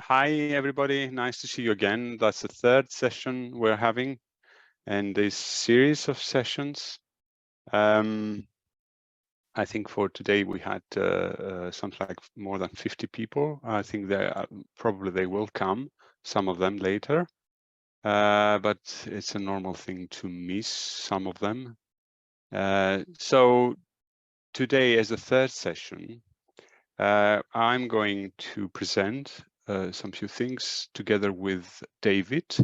Hi, everybody. Nice to see you again. That's the third session we're having in this series of sessions. I think for today we had something like more than 50 people. I think probably they will come, some of them later, but it's a normal thing to miss some of them. So today, as a third session, I'm going to present some few things together with David.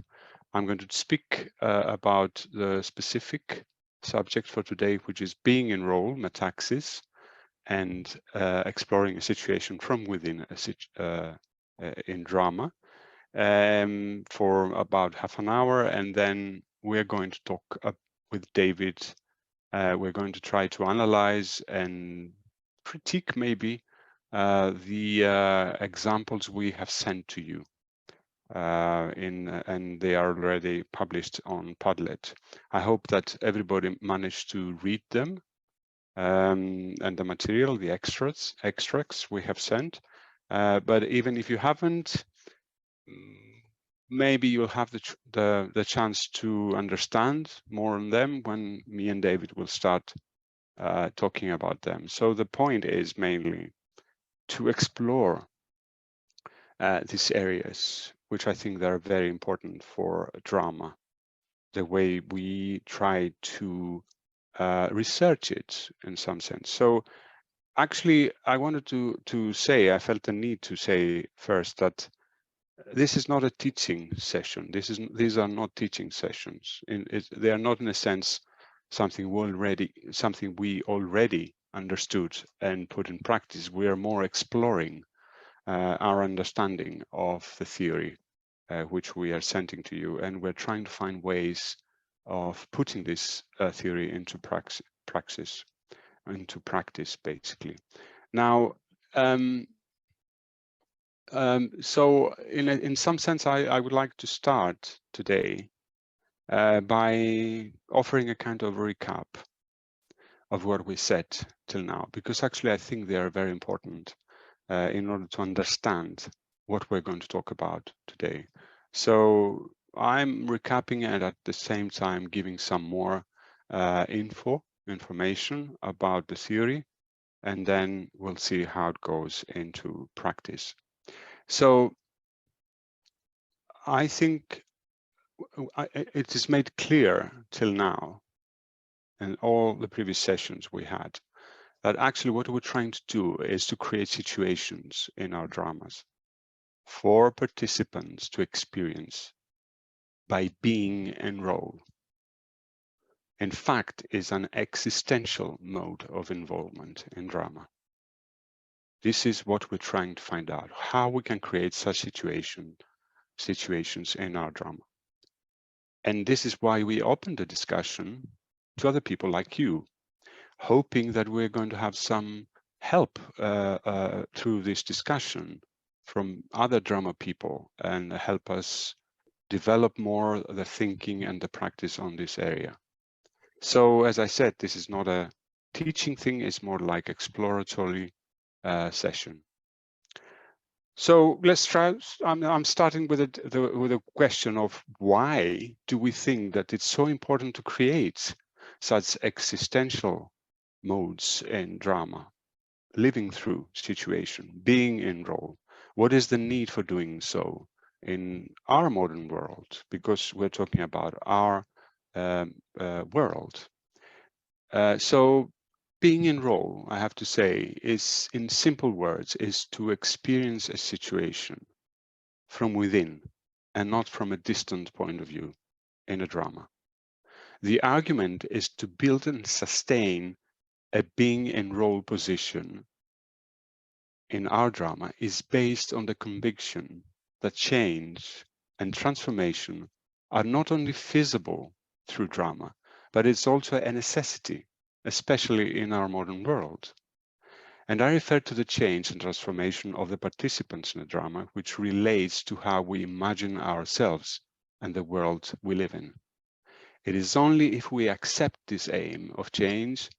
I'm going to speak about the specific subject for today, which is being in role, Metaxis, and exploring a situation from within in drama for about half an hour. And then we're going to talk with David. We're going to try to analyze and critique maybe the examples we have sent to you and they are already published on Padlet. I hope that everybody managed to read them and the material, the extracts we have sent. But even if you haven't, maybe you'll have the chance to understand more on them when me and David will start talking about them. So the point is mainly to explore these areas, which I think they are very important for drama, the way we try to research it in some sense. So actually, I wanted to say, I felt the need to say first that this is not a teaching session. These are not teaching sessions. They are not, in a sense, something we already understood and put in practice. We are more exploring our understanding of the theory which we are sending to you, and we're trying to find ways of putting this theory into practice, basically. Now, so in some sense, I would like to start today by offering a kind of recap of what we said till now, because actually I think they are very important in order to understand what we're going to talk about today. So I'm recapping and at the same time giving some more information about the theory, and then we'll see how it goes into practice. So I think it is made clear till now in all the previous sessions we had that actually what we're trying to do is to create situations in our dramas for participants to experience by being in role. In fact, is an existential mode of involvement in drama. This is what we're trying to find out, how we can create such situations in our drama. And this is why we opened the discussion to other people like you, hoping that we're going to have some help through this discussion from other drama people and help us develop more the thinking and the practice on this area. So as I said, this is not a teaching thing, it's more like exploratory session. So let's try. I'm starting with a question of why do we think that it's so important to create such existential modes in drama, living through situation, being in role? What is the need for doing so in our modern world? Because we're talking about our world. So being in role, I have to say, is, in simple words, is to experience a situation from within and not from a distant point of view in a drama. The argument is to build and sustain a being in role position in our drama is based on the conviction that change and transformation are not only feasible through drama, but it's also a necessity, especially in our modern world. And I refer to the change and transformation of the participants in the drama, which relates to how we imagine ourselves and the world we live in. It is only if we accept this aim of change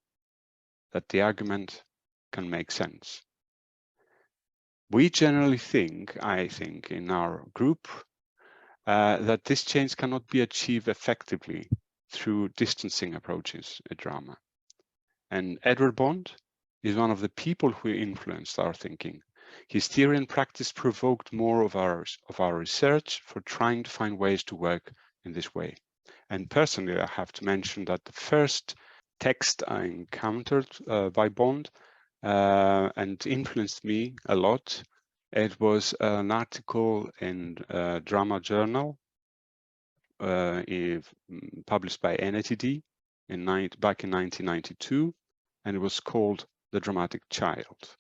that the argument can make sense. We generally think, I think, in our group, that this change cannot be achieved effectively through distancing approaches at drama. And Edward Bond is one of the people who influenced our thinking. His theory and practice provoked more of our research for trying to find ways to work in this way. And personally, I have to mention that the first text I encountered by Bond and influenced me a lot, it was an article in Drama Journal published by NATD back in 1992, and it was called The Dramatic Child.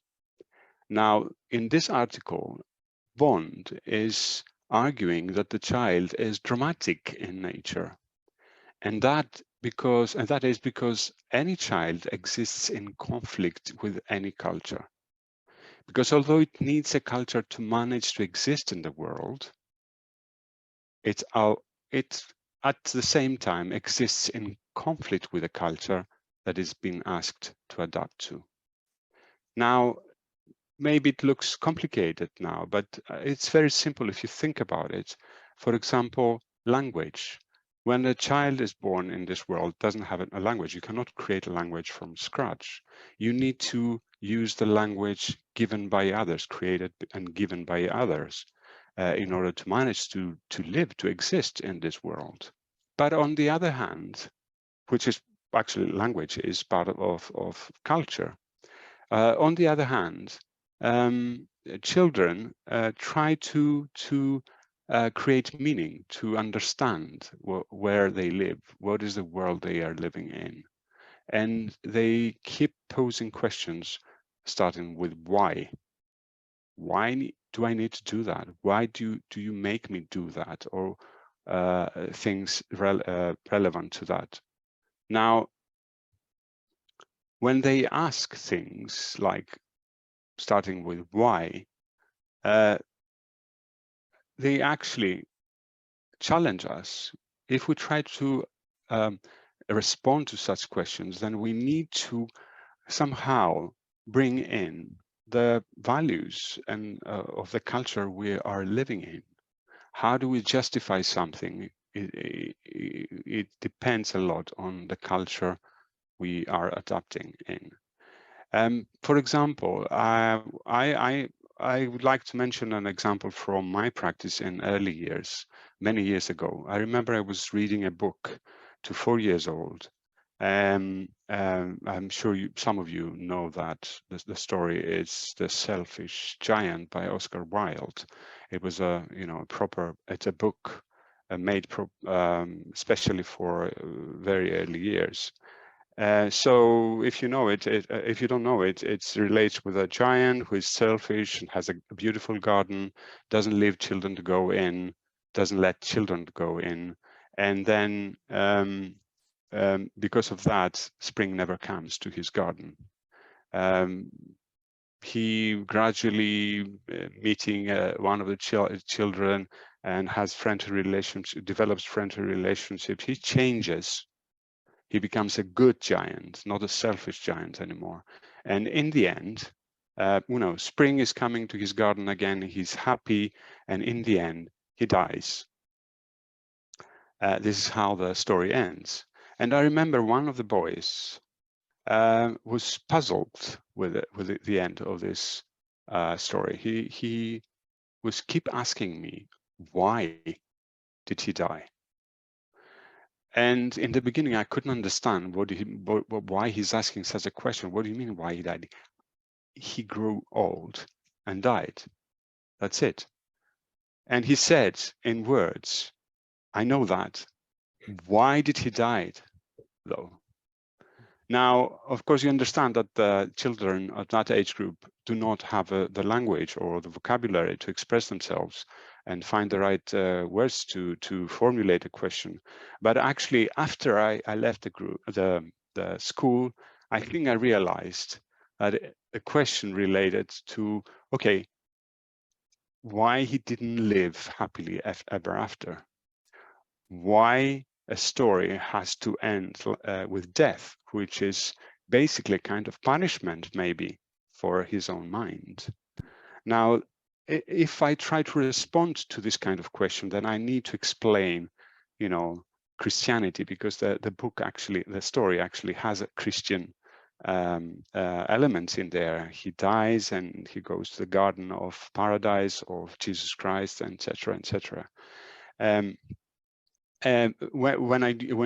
Now, in this article, Bond is arguing that the child is dramatic in nature, and that is because any child exists in conflict with any culture. Because although it needs a culture to manage to exist in the world, it at the same time exists in conflict with a culture that is being asked to adapt to. Now, maybe it looks complicated now, but it's very simple if you think about it. For example, language. When a child is born in this world, doesn't have a language, you cannot create a language from scratch. You need to use the language given by others, created and given by others, in order to manage to live, to exist in this world. But on the other hand, which is actually language is part of culture. On the other hand, children try to create meaning, to understand where they live, what is the world they are living in. And they keep posing questions, starting with why. Why do I need to do that? Why do you make me do that? Or things relevant to that. Now, when they ask things like starting with why, they actually challenge us. If we try to respond to such questions, then we need to somehow bring in the values and of the culture we are living in. How do we justify something? It depends a lot on the culture we are adapting in. For example, I would like to mention an example from my practice in early years, many years ago. I remember I was reading a book to 4 years old. I'm sure some of you know that the story is The Selfish Giant by Oscar Wilde. It was it's a book made especially for very early years. So if you know it, if you don't know it, it relates with a giant who is selfish and has a beautiful garden, doesn't leave children to go in, doesn't let children go in, and then because of that, spring never comes to his garden. He gradually meeting one of the children and has friendly relationship, develops friendly relationships. He changes. He becomes a good giant, not a selfish giant anymore. And in the end, spring is coming to his garden again. He's happy, and in the end, he dies. This is how the story ends. And I remember one of the boys was puzzled with the end of this story. He was keep asking me, why did he die? And in the beginning, I couldn't understand why he's asking such a question. What do you mean, why he died? He grew old and died. That's it. And he said in words, I know that. Why did he die, though? Now, of course, you understand that the children of that age group do not have the language or the vocabulary to express themselves and find the right words to formulate a question. But actually, after I left the school, I think I realized that a question related to, okay, why he didn't live happily ever after. Why a story has to end with death, which is basically a kind of punishment, maybe, for his own mind. Now, if I try to respond to this kind of question, then I need to explain, you know, Christianity, because the book actually, the story actually has a Christian elements in there. He dies and he goes to the Garden of Paradise of Jesus Christ, etc., etc. When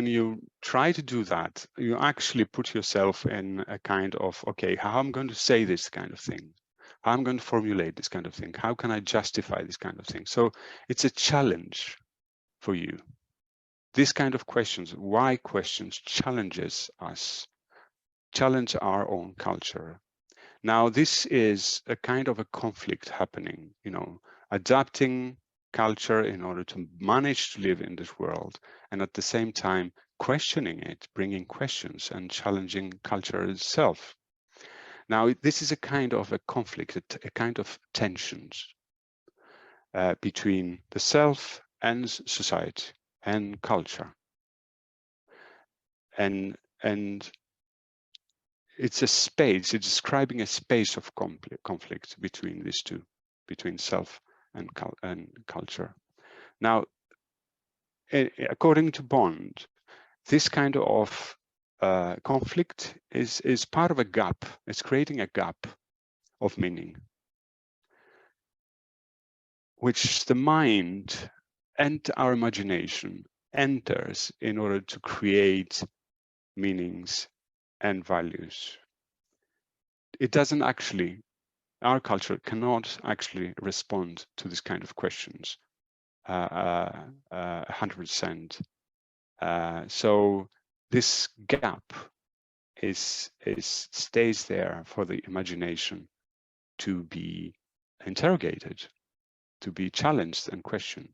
you try to do that, you actually put yourself in a kind of, okay, how I'm going to say this kind of thing, how I'm going to formulate this kind of thing, how can I justify this kind of thing? So it's a challenge for you. This kind of questions, why questions, challenges us, challenge our own culture. Now, this is a kind of a conflict happening, you know, adapting culture in order to manage to live in this world, and at the same time questioning it, bringing questions and challenging culture itself. Now, this is a kind of a conflict, a kind of tensions between the self and society and culture. And it's a space, it's describing a space of conflict between these two, between self and culture. Now, according to Bond, this kind of conflict is part of a gap. It's creating a gap of meaning, which the mind and our imagination enters in order to create meanings and values. It doesn't actually, our culture cannot actually respond to this kind of questions 100%. So this gap stays there for the imagination to be interrogated, to be challenged and questioned.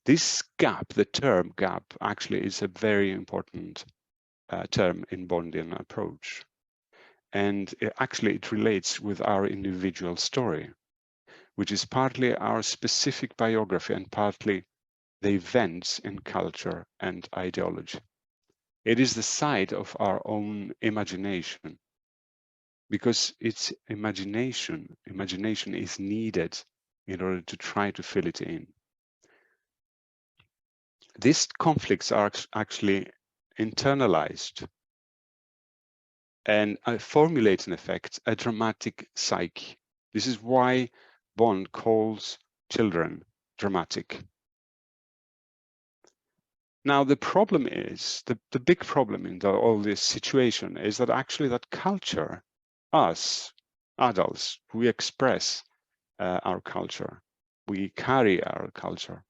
This gap, the term gap, actually is a very important term in Bondian approach. And it relates with our individual story, which is partly our specific biography and partly the events in culture and ideology. It is the side of our own imagination, because it's imagination is needed in order to try to fill it in. These conflicts are actually internalized and formulate, in effect, a dramatic psyche. This is why Bond calls children dramatic. Now, the problem is, the big problem in all this situation is that actually that culture, us adults, we express our culture, we carry our culture.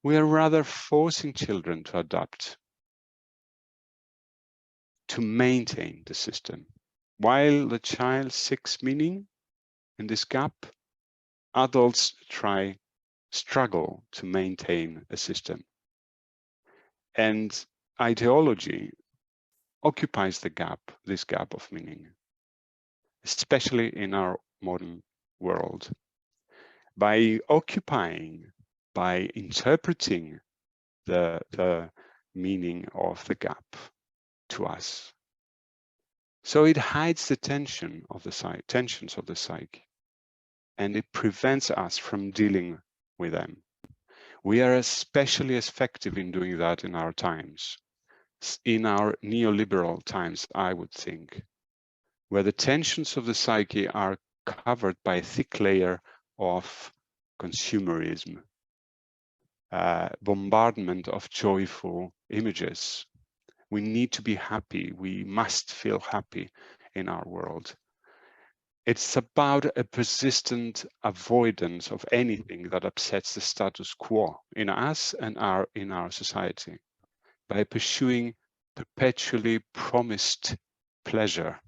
We are rather forcing children to adapt, to maintain the system. While the child seeks meaning in this gap, adults struggle to maintain a system. And ideology occupies the gap, this gap of meaning, especially in our modern world. By occupying, by interpreting the meaning of the gap to us. So it hides the tensions of the psyche, and it prevents us from dealing with them. We are especially effective in doing that in our times, in our neoliberal times, I would think, where the tensions of the psyche are covered by a thick layer of consumerism, bombardment of joyful images. We need to be happy. We must feel happy in our world. It's about a persistent avoidance of anything that upsets the status quo in us and in our society, by pursuing perpetually promised pleasure,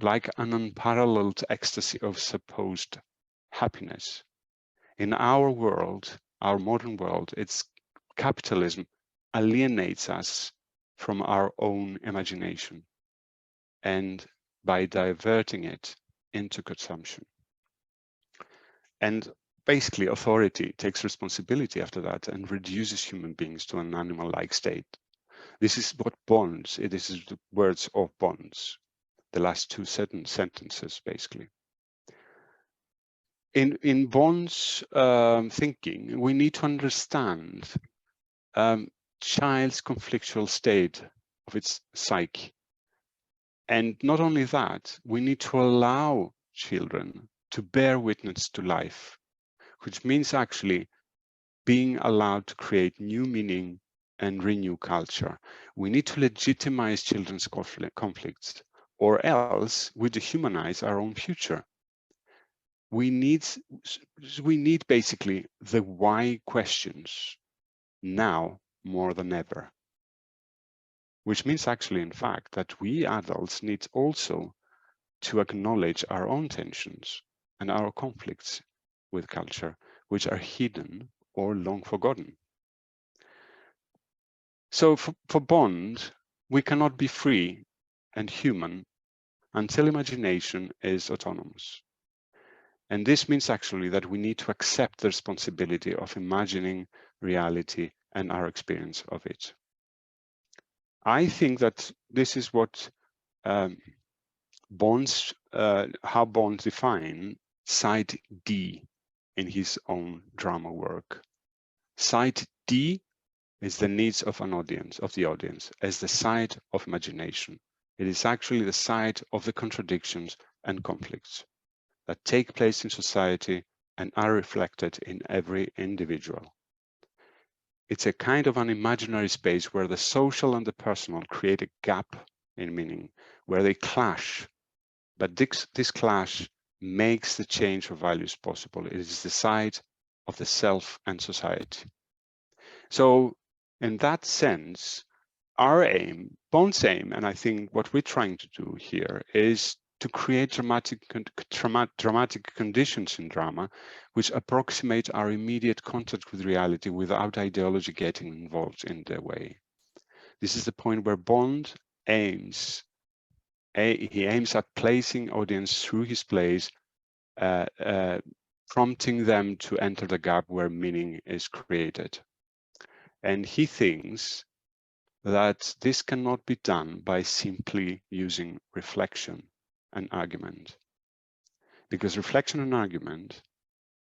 like an unparalleled ecstasy of supposed happiness. In our world, our modern world, it's capitalism alienates us from our own imagination, and by diverting it into consumption. And basically, authority takes responsibility after that and reduces human beings to an animal-like state. This is what bonds, this is the words of Bonds, the last two sentences, basically. In Bond's thinking, we need to understand child's conflictual state of its psyche. And not only that, we need to allow children to bear witness to life, which means actually being allowed to create new meaning and renew culture. We need to legitimize children's conflicts, or else we dehumanize our own future. We need basically the why questions now more than ever. Which means actually, in fact, that we adults need also to acknowledge our own tensions and our conflicts with culture, which are hidden or long forgotten. So for Bond, we cannot be free and human until imagination is autonomous. And this means actually that we need to accept the responsibility of imagining reality and our experience of it. I think that this is what how Bond define side D in his own drama work. Side D is the needs of the audience, as the side of imagination. It is actually the side of the contradictions and conflicts that take place in society and are reflected in every individual. It's a kind of an imaginary space where the social and the personal create a gap in meaning, where they clash. But this clash makes the change of values possible. It is the side of the self and society. So in that sense, our aim, Bond's aim, and I think what we're trying to do here is to create dramatic conditions in drama which approximate our immediate contact with reality without ideology getting involved in the way. This is the point where Bond aims. He aims at placing audience through his plays, prompting them to enter the gap where meaning is created. And he thinks that this cannot be done by simply using reflection and argument, because reflection and argument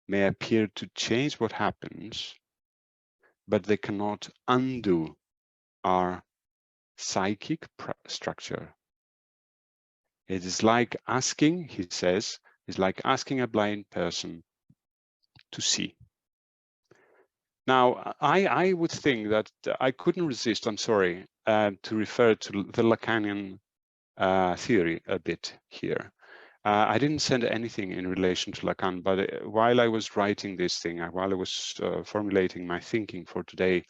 may appear to change what happens, but they cannot undo our psychic structure. It is like asking, he says, is like asking a blind person to see. Now, I would think that I couldn't resist, I'm sorry, to refer to the Lacanian theory a bit here. I didn't send anything in relation to Lacan, but while I was writing this thing, while I was formulating my thinking for today,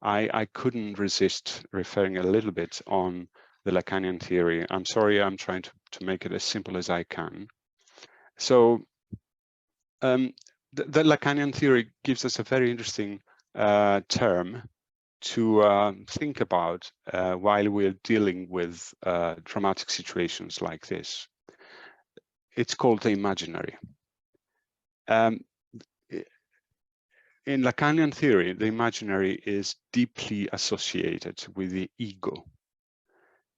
I couldn't resist referring a little bit on the Lacanian theory. I'm sorry, I'm trying to make it as simple as I can. So the Lacanian theory gives us a very interesting term to think about while we're dealing with dramatic situations like this. It's called the imaginary. In Lacanian theory, the imaginary is deeply associated with the ego.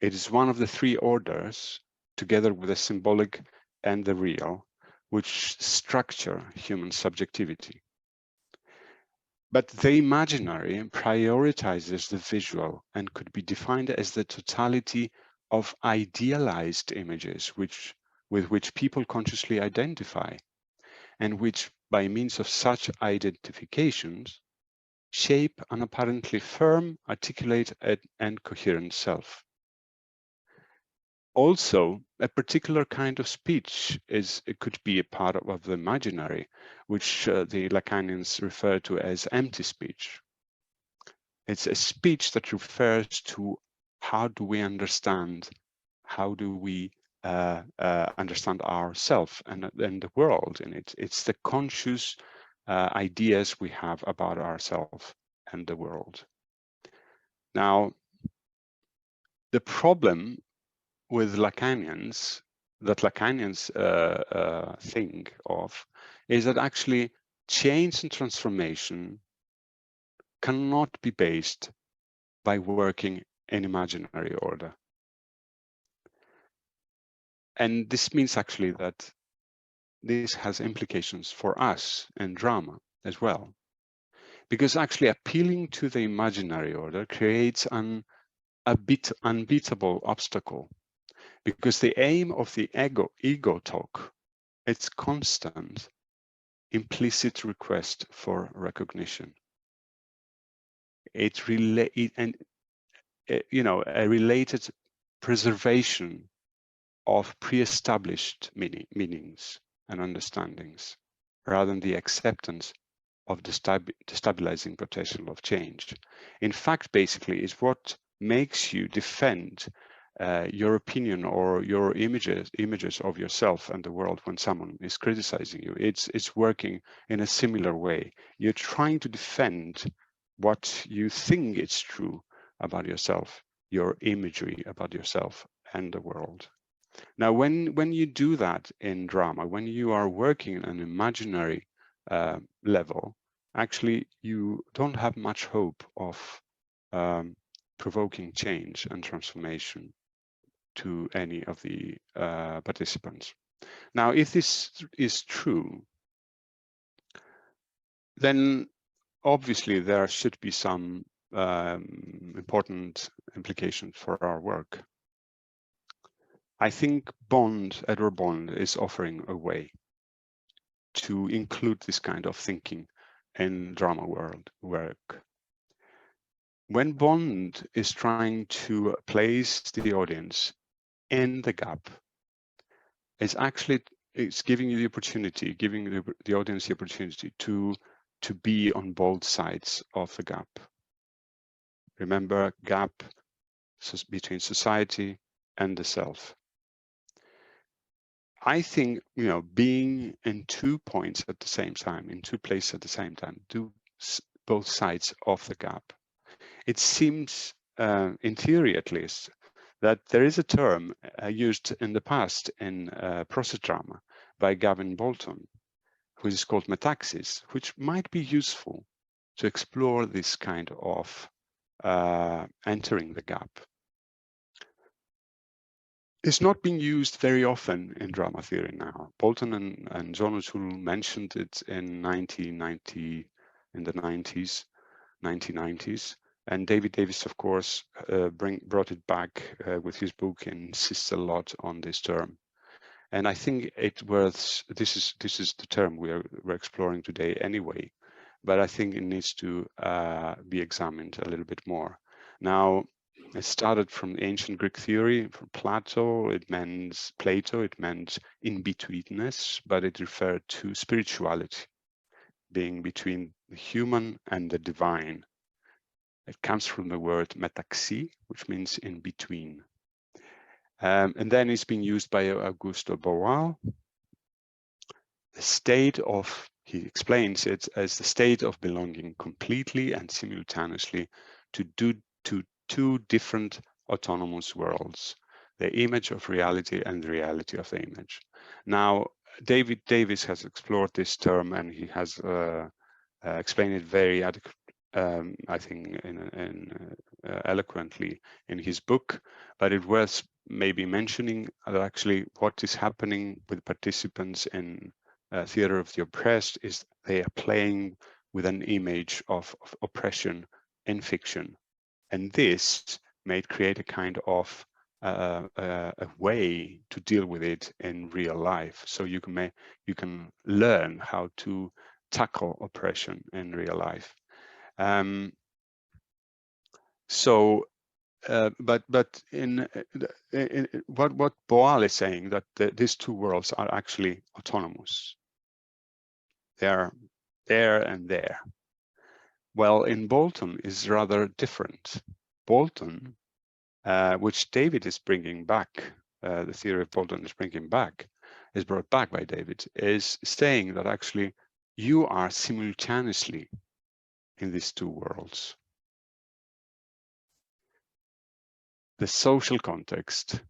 It is one of the three orders, together with the symbolic and the real, which structure human subjectivity. But the imaginary prioritizes the visual and could be defined as the totality of idealized images with which people consciously identify, and which, by means of such identifications, shape an apparently firm, articulate, and coherent self. Also, a particular kind of speech it could be a part of the imaginary, which the Lacanians refer to as empty speech. It's a speech that refers to how do we understand, how do we understand ourselves and the world in it. It's the conscious ideas we have about ourselves and the world. Now, the problem with Lacanians, that Lacanians think of, is that actually change and transformation cannot be based by working in imaginary order. And this means actually that this has implications for us in drama as well. Because actually appealing to the imaginary order creates an unbeatable obstacle. Because the aim of the ego talk, it's constant, implicit request for recognition. A related preservation of pre-established meanings and understandings, rather than the acceptance of the stabilizing potential of change. In fact, basically, is what makes you defend your opinion or your images of yourself and the world when someone is criticizing you. It's working in a similar way. You're trying to defend what you think is true about yourself, your imagery about yourself and the world. Now, when you do that in drama, when you are working in an imaginary level, actually you don't have much hope of provoking change and transformation to any of the participants. Now, if this is true, then obviously there should be some important implications for our work. I think Edward Bond is offering a way to include this kind of thinking in drama work. When Bond is trying to place the audience in the gap, it's giving you the opportunity, giving the audience the opportunity to be on both sides of the gap. Remember, gap between society and the self. I think, being in 2 points at the same time, in 2 places at the same time, do both sides of the gap. It seems, in theory at least, that there is a term used in the past in process drama by Gavin Bolton, who is called Metaxis, which might be useful to explore this kind of entering the gap. It's not being used very often in drama theory now. Bolton and John O'Toole mentioned it in the 1990s, and David Davis, of course, brought it back with his book and insists a lot on this term. And I think this is the term we're exploring today anyway, but I think it needs to be examined a little bit more. Now, it started from ancient Greek theory, from Plato. It meant in-betweenness, but it referred to spirituality, being between the human and the divine. It comes from the word Metaxis, which means in between. And then it's being used by Augusto Boal. He explains it as the state of belonging completely and simultaneously to two different autonomous worlds, the image of reality and the reality of the image. Now, David Davis has explored this term, and he has explained it very I think eloquently in his book, but it was maybe mentioning actually what is happening with participants in theater of the oppressed is they are playing with an image of oppression in fiction. And this may create a kind of a way to deal with it in real life. So you can learn how to tackle oppression in real life. But in what Boal is saying, that these two worlds are actually autonomous. They're there and there. Well, in Bolton is rather different. Bolton, which David is bringing back, the theory of Bolton is brought back by David, is saying that actually you are simultaneously in these two worlds. The social context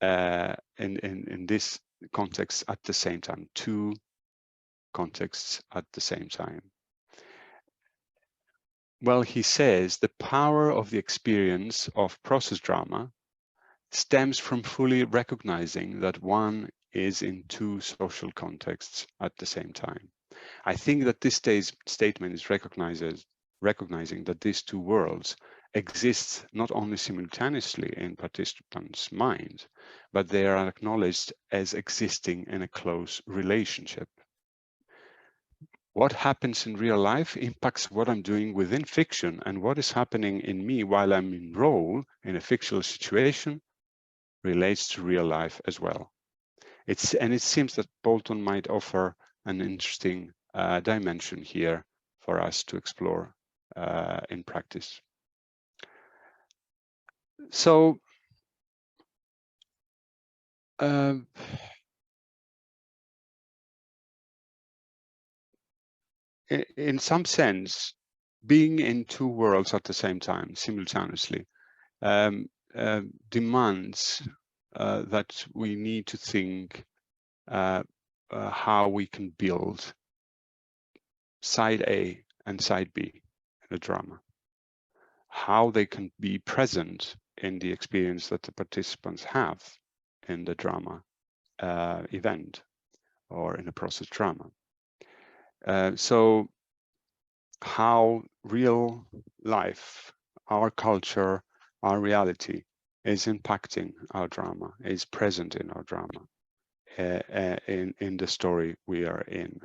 in this context at the same time, two contexts at the same time. Well, he says the power of the experience of process drama stems from fully recognizing that one is in two social contexts at the same time. I think that this statement is recognizing that these two worlds exist not only simultaneously in participants' minds, but they are acknowledged as existing in a close relationship. What happens in real life impacts what I'm doing within fiction, and what is happening in me while I'm in role in a fictional situation relates to real life as well. It seems that Bolton might offer an interesting dimension here for us to explore in practice. So in some sense, being in two worlds at the same time, simultaneously, demands that we need to think how we can build side A and side B in a drama, how they can be present in the experience that the participants have in the drama event or in a process drama. So how real life, our culture, our reality is impacting our drama, is present in our drama, in the story we are in.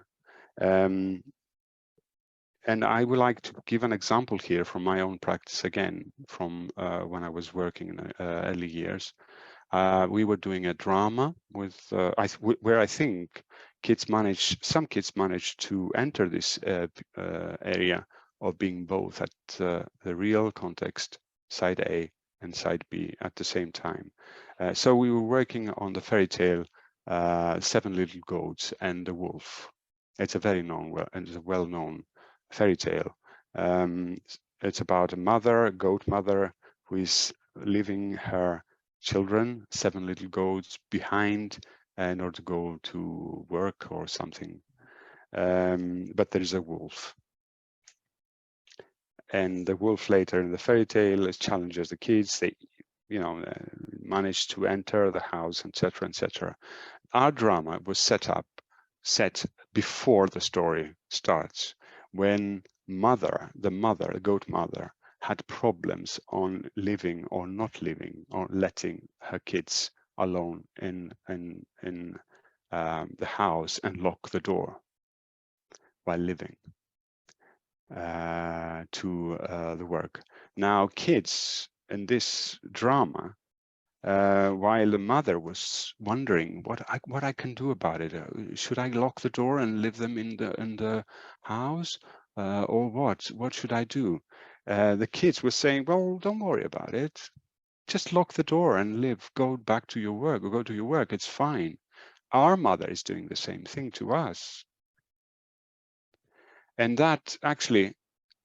And I would like to give an example here from my own practice again, from when I was working in early years. We were doing a drama with where I think some kids managed to enter this area of being both at the real context, side A and side B at the same time. So we were working on the fairy tale, Seven Little Goats and the Wolf. It's a very well-known fairy tale. It's about a goat mother, who is leaving her children, 7 little goats, behind in order to go to work or something. But there is a wolf. And the wolf later in the fairy tale challenges the kids. They, manage to enter the house, etc., etc. Our drama was set before the story starts, when the goat mother, had problems on living or not living or letting her kids alone in the house and lock the door while living to the work. Now, kids in this drama, while the mother was wondering what I can do about it, should I lock the door and leave them in the house, or what should I do? The kids were saying, well, don't worry about it, just lock the door and go back to your work, or go to your work, it's fine. Our mother is doing the same thing to us. And that actually,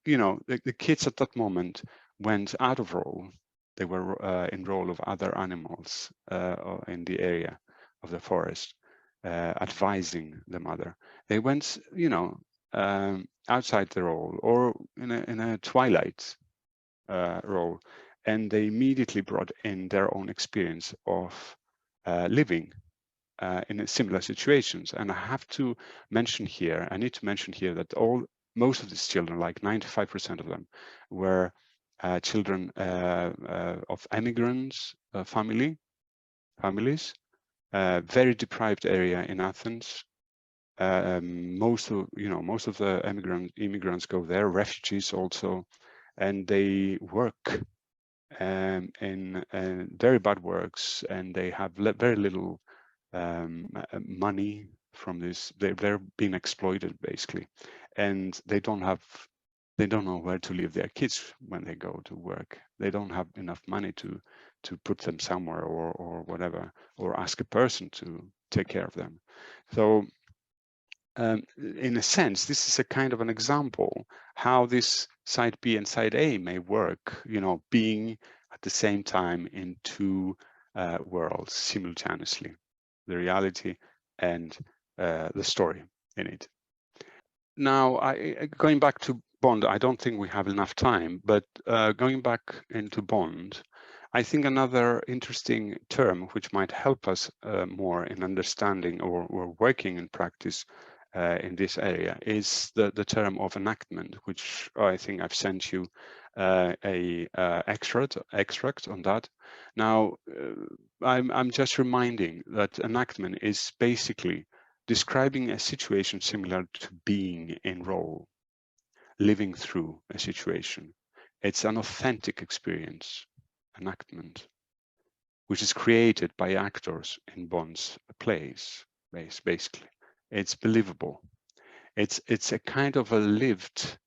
the kids at that moment went out of role. They were in role of other animals in the area of the forest, advising the mother. They went, outside the role, or in a twilight role, and they immediately brought in their own experience of living in similar situations. And I need to mention here that most of these children, like 95% of them, were children of immigrants families, very deprived area in Athens. Most of the immigrants go there, refugees also, and they work in very bad works, and they have very little money from this. They're being exploited basically, and they don't know where to leave their kids when they go to work. They don't have enough money to put them somewhere, or whatever, or ask a person to take care of them. So in a sense, this is a kind of an example how this side B and side A may work, being at the same time in two worlds simultaneously, the reality and the story in it. Now, going back to Bond, I don't think we have enough time, but going back into Bond, I think another interesting term which might help us more in understanding or working in practice in this area is the term of enactment, which I think I've sent you a extract on that. Now, I'm just reminding that enactment is basically describing a situation similar to being in role, living through a situation. It's an authentic experience, enactment, which is created by actors in Bond's plays, basically. It's believable. It's a kind of a lived,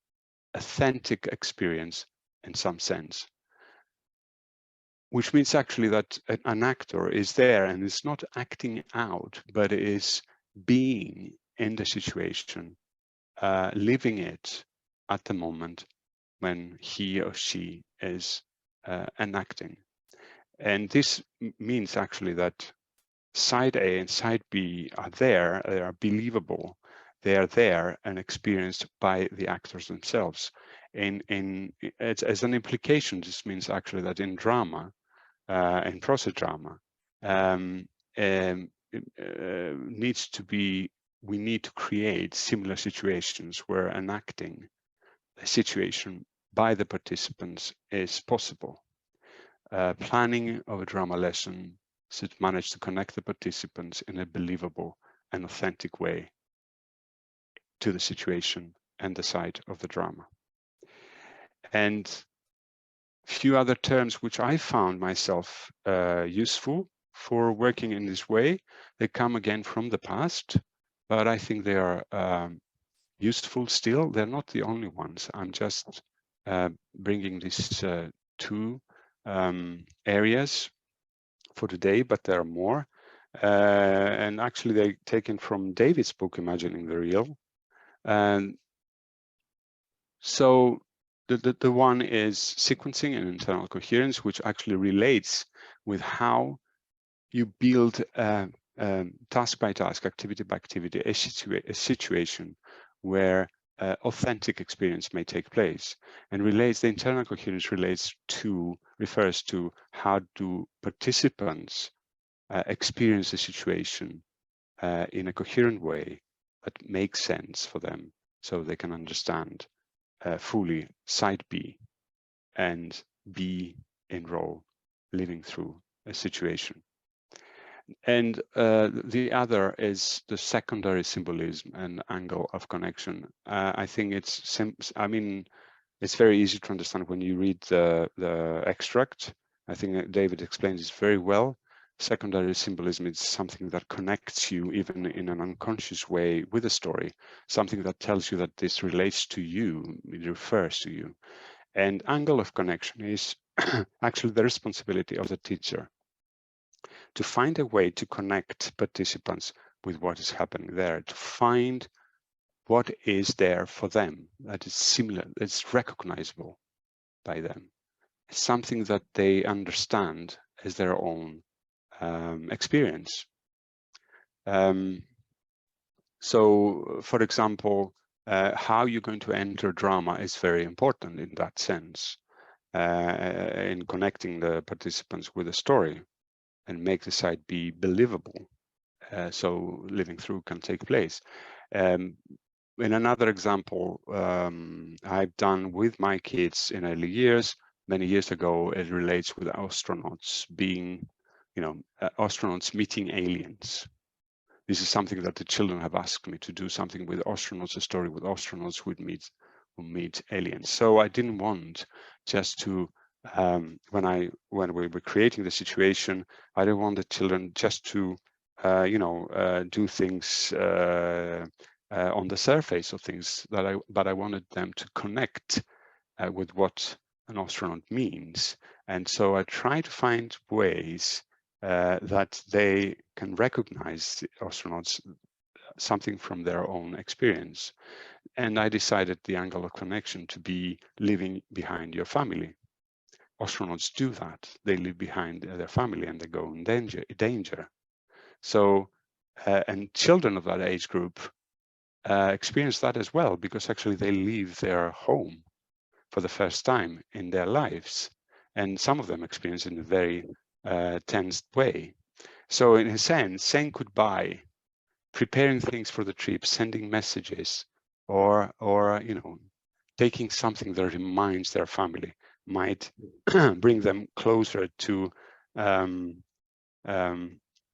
authentic experience in some sense, which means actually that an actor is there and is not acting out, but is being in the situation, living it at the moment when he or she is enacting. And this means actually that side A and side B are there, they are believable, they are there and experienced by the actors themselves. As an implication, this means actually that in drama, in process drama, needs to be, we need to create similar situations where enacting a situation by the participants is possible. Planning of a drama lesson should manage to connect the participants in a believable and authentic way to the situation and the side of the drama. And few other terms which I found myself useful for working in this way, they come again from the past, but I think they are useful still. They're not the only ones. I'm just bringing these two areas for today, but there are more. And actually they're taken from David's book, Imagining the Real. And so the one is sequencing and internal coherence, which actually relates with how you build task by task, activity by activity, a situation where authentic experience may take place, and relates, the internal coherence refers to how do participants experience the situation in a coherent way that makes sense for them, so they can understand fully side B and be in role, living through a situation. And the other is the secondary symbolism and angle of connection. I think it's it's very easy to understand when you read the extract. I think David explains this very well. Secondary symbolism is something that connects you even in an unconscious way with a story, something that tells you that this relates to you, it refers to you. And angle of connection is actually the responsibility of the teacher to find a way to connect participants with what is happening there, to find what is there for them that is similar, that's recognizable by them. It's something that they understand as their own experience. So, for example, how you're going to enter drama is very important in that sense, in connecting the participants with a story and make the side be believable, so living through can take place. In another example I've done with my kids in early years, many years ago, it relates with astronauts being, astronauts meeting aliens. This is something that the children have asked me to do, something with astronauts, a story with astronauts who meet aliens. So I didn't want just to, when we were creating the situation, I didn't want the children just to, do things on the surface of things, but I wanted them to connect with what an astronaut means. And so I try to find ways that they can recognize the astronauts, something from their own experience. And I decided the angle of connection to be living behind your family. Astronauts do that. They leave behind their family and they go in danger. So, and children of that age group experience that as well, because actually they leave their home for the first time in their lives. and some of them experience it in a very tensed way. So in a sense, saying goodbye, preparing things for the trip, sending messages, or you know, taking something that reminds their family might bring them closer to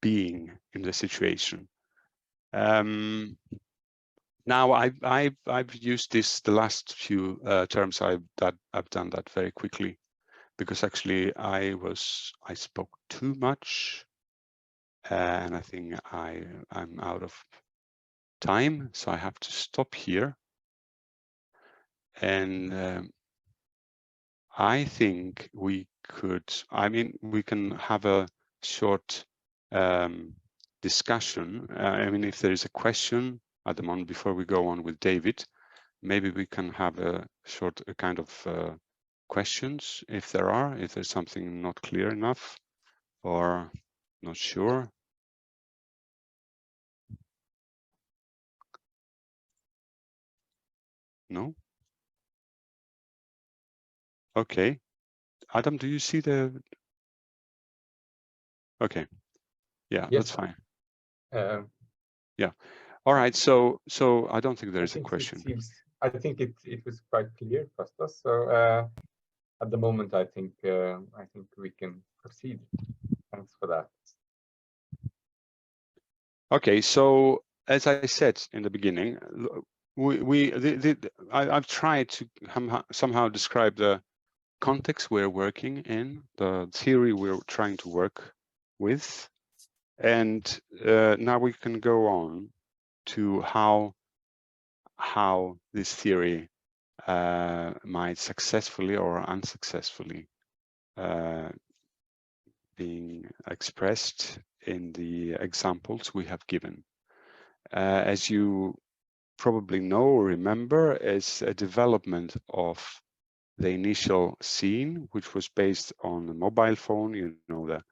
being in the situation. Now I've used this the last few terms I've done that very quickly, because actually I spoke too much, and I think I'm out of time, so I have to stop here. And I think we can have a short discussion. I mean, if there is a question at the moment before we go on with David, maybe we can have a short kind of questions if there's something not clear enough or not sure. No? Okay. Adam, do you see the? Okay. Yeah, yes, that's fine. Yeah. All right. So I don't think there is a question. I think it was quite clear, Kostas. So at the moment, I think we can proceed. Thanks for that. Okay. So as I said in the beginning, I've tried to somehow describe the context we're working in, the theory we're trying to work with, and now we can go on to how this theory might successfully or unsuccessfully being expressed in the examples we have given. As you probably know or remember, is a development of the initial scene, which was based on a mobile phone, you know, the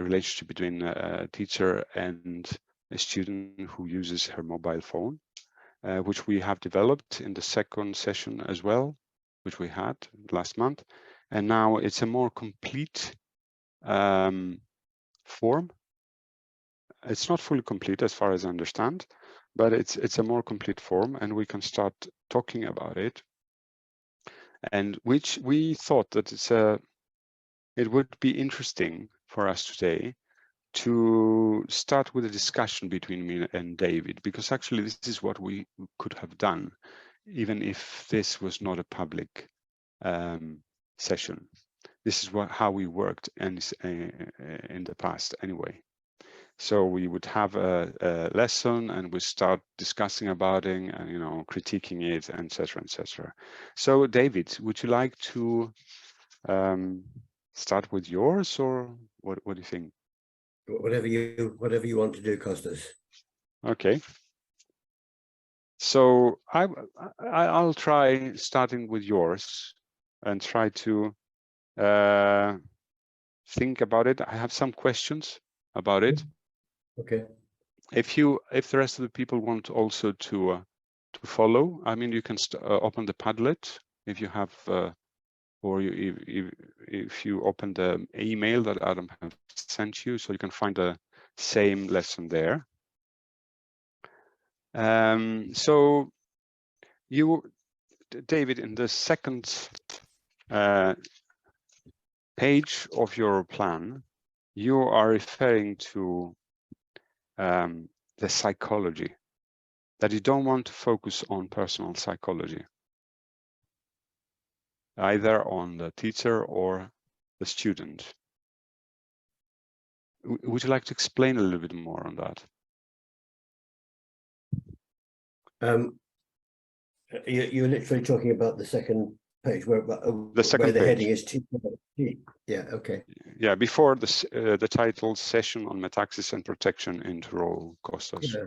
relationship between a teacher and a student who uses her mobile phone, which we have developed in the second session as well, which we had last month. And now it's a more complete form. It's not fully complete as far as I understand, but it's a more complete form, and we can start talking about it. And which we thought that it would be interesting for us today to start with a discussion between me and David, because actually this is what we could have done, even if this was not a public session. This is how we worked in the past anyway. So we would have a lesson and we start discussing about it and, you know, critiquing it, etc., etc. So David, would you like to start with yours, or what do you think? Whatever you want to do, Kostas. Okay. So I'll try starting with yours and try to think about it. I have some questions about it. Okay. If the rest of the people want also to follow, I mean, you can open the Padlet if you have, or if you open the email that Adam has sent you, so you can find the same lesson there. So you, David, in the second page of your plan, you are referring to the psychology, that you don't want to focus on personal psychology, either on the teacher or the student. Would you like to explain a little bit more on that? You're literally talking about the second page where the heading is T. Yeah, okay. Yeah, before the title session on Metaxis and protection in role, Kostas. Yeah.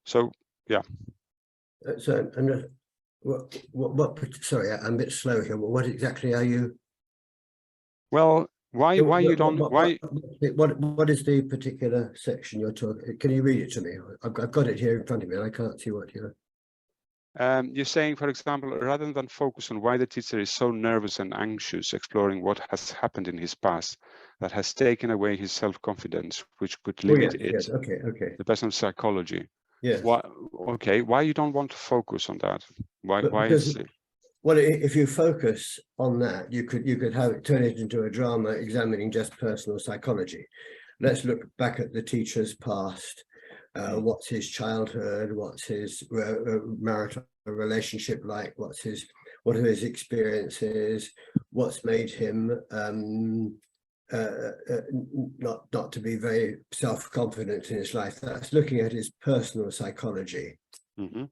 So yeah. So sorry, I'm a bit slow here. What exactly are you? Well, why you don't? What is the particular section you're talking? Can you read it to me? I've got it here in front of me, and I can't see what you're. You're saying, for example, rather than focus on why the teacher is so nervous and anxious, exploring what has happened in his past that has taken away his self-confidence, which could limit Yes. Okay. the person's psychology. Yes. Why you don't want to focus on that? Why is it? Well, if you focus on that, you could turn it into a drama examining just personal psychology. Let's look back at the teacher's past. What's his childhood? What's his marital relationship like? What are his experiences? What's made him not to be very self-confident in his life? That's looking at his personal psychology. Mm-hmm.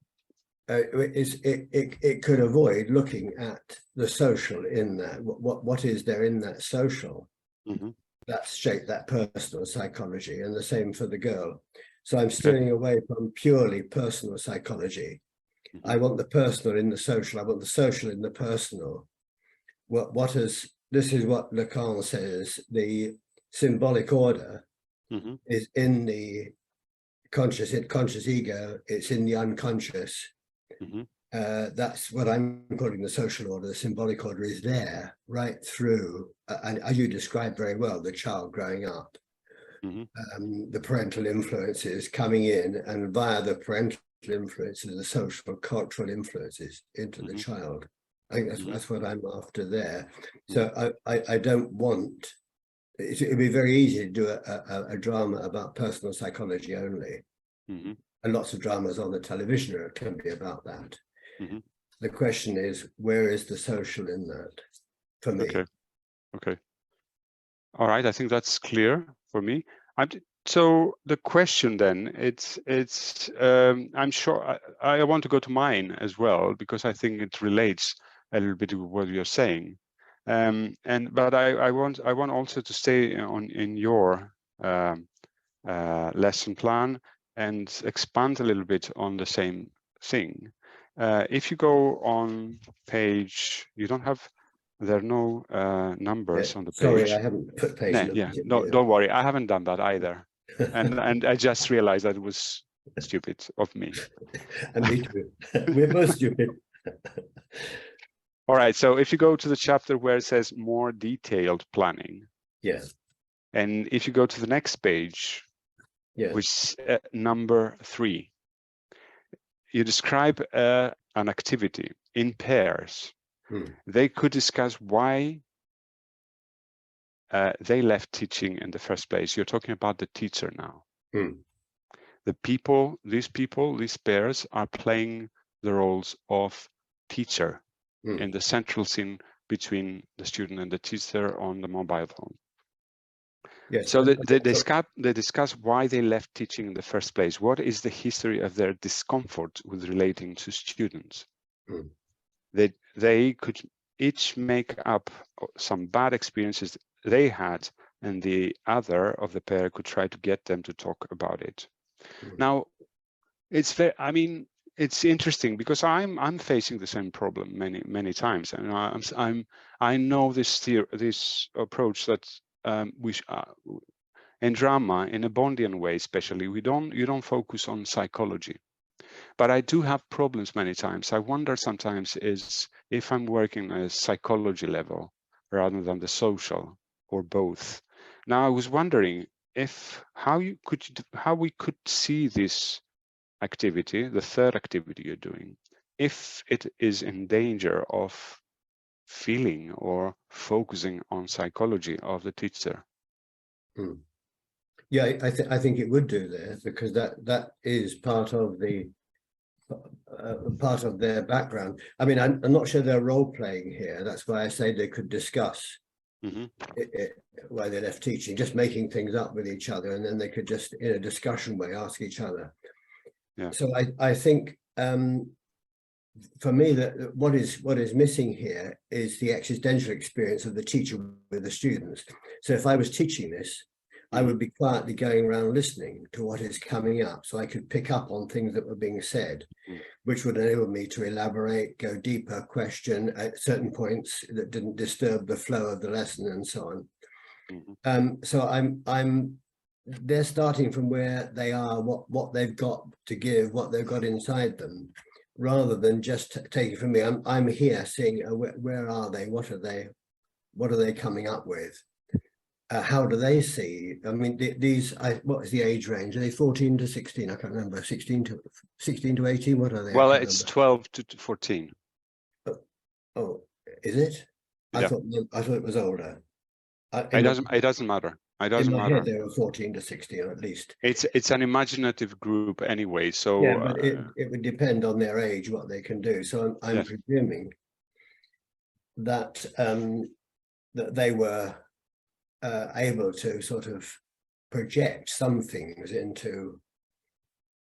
It could avoid looking at the social in that. What is there in that social that's shaped that personal psychology, and the same for the girl. So I'm steering away from purely personal psychology. I want the personal in the social. I want the social in the personal. This is what Lacan says, the symbolic order is in the conscious ego, it's in the unconscious. That's what I'm calling the social order. The symbolic order is there right through, and as you described very well, the child growing up. The parental influences coming in, and via the parental influences, the social cultural influences into the child. I think that's what I'm after there. So I don't want, it'd be very easy to do a drama about personal psychology only. And lots of dramas on the television can be about that. The question is, where is the social in that for me? Okay. All right, I think that's clear for me. So the question then, I'm sure I want to go to mine as well, because I think it relates a little bit to what you're saying. But I want also to stay in your lesson plan and expand a little bit on the same thing. If you go on page, there are no numbers on the page. Sorry, I haven't put page numbers. Yeah, no, don't worry, I haven't done that either. and I just realized that it was stupid of me. And me too. We're both stupid. All right, so if you go to the chapter where it says more detailed planning. Yes. And if you go to the next page, which is number 3, you describe an activity in pairs. They could discuss why they left teaching in the first place. You're talking about the teacher now. These pairs are playing the roles of teacher in the central scene between the student and the teacher on the mobile phone. Yes. So they discuss why they left teaching in the first place. What is the history of their discomfort with relating to students? They could each make up some bad experiences they had, and the other of the pair could try to get them to talk about it. Now, it's interesting because I'm facing the same problem many times, and I know this approach that in drama, in a Bondian way especially, you don't focus on psychology. But I do have problems many times. I wonder sometimes if I'm working at a psychology level rather than the social, or both. Now I was wondering how we could see this activity, the third activity you're doing, if it is in danger of feeling or focusing on psychology of the teacher. Yeah, I think it would do there, because that is part of the part of their background. I mean, I'm not sure they're role playing here. That's why I say they could discuss why they left teaching, just making things up with each other, and then they could just, in a discussion way, ask each other. So I think for me that what is missing here is the existential experience of the teacher with the students. So if I was teaching this, I would be quietly going around listening to what is coming up, so I could pick up on things that were being said, which would enable me to elaborate, go deeper, question at certain points that didn't disturb the flow of the lesson, and so on. So they're starting from where they are, what they've got to give, what they've got inside them, rather than just take it from me. I'm here seeing where are they? What are they coming up with? How do they see? I mean, what is the age range? Are they 14 to 16? I can't remember. 16 to 18. What are they? Well, it's 12 to 14. Oh, is it? Yeah. I thought it was older. It doesn't matter. It doesn't in my matter. head, they were 14 to 16 at least. It's an imaginative group anyway. So yeah, but it would depend on their age what they can do. So I'm yes. presuming that that they were able to sort of project some things into.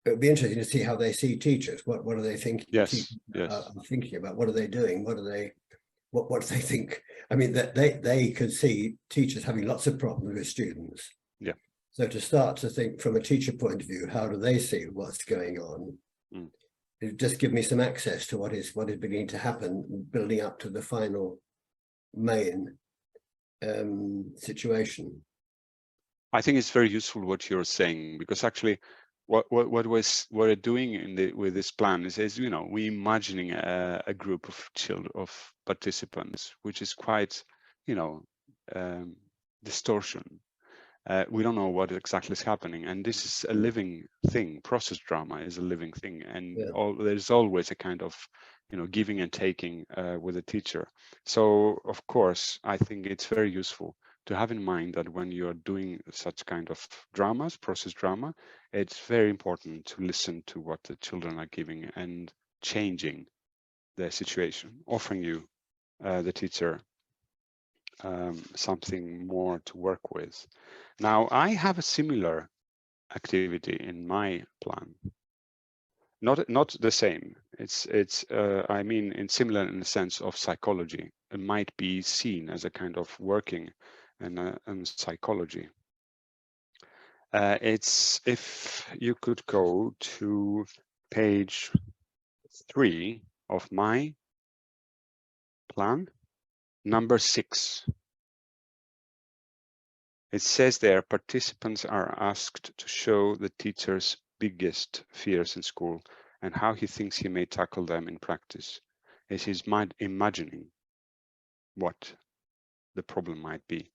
It would be interesting to see how they see teachers. What are they thinking? Yes, thinking about. What are they doing? What do they think? I mean, that they could see teachers having lots of problems with students. Yeah. So to start to think from a teacher point of view, how do they see what's going on? It just give me some access to what is beginning to happen, building up to the final main situation. I think it's very useful what you're saying, because actually what we're doing with this plan is we imagining a group of participants, which is quite distortion. We don't know what exactly is happening, and this is a living thing. Process drama is a living thing, and there's always a kind of giving and taking with a teacher. So of course I think it's very useful to have in mind that when you're doing such kind of dramas, process drama, it's very important to listen to what the children are giving and changing the situation, offering you, the teacher, something more to work with. Now, I have a similar activity in my plan. Not the same. It's I mean, it's similar in the sense of psychology. It might be seen as a kind of working in psychology. It's, if you could go to page 3 of my plan, number 6. It says there, participants are asked to show the teacher's biggest fears in school and how he thinks he may tackle them in practice. Is his mind imagining what the problem might be.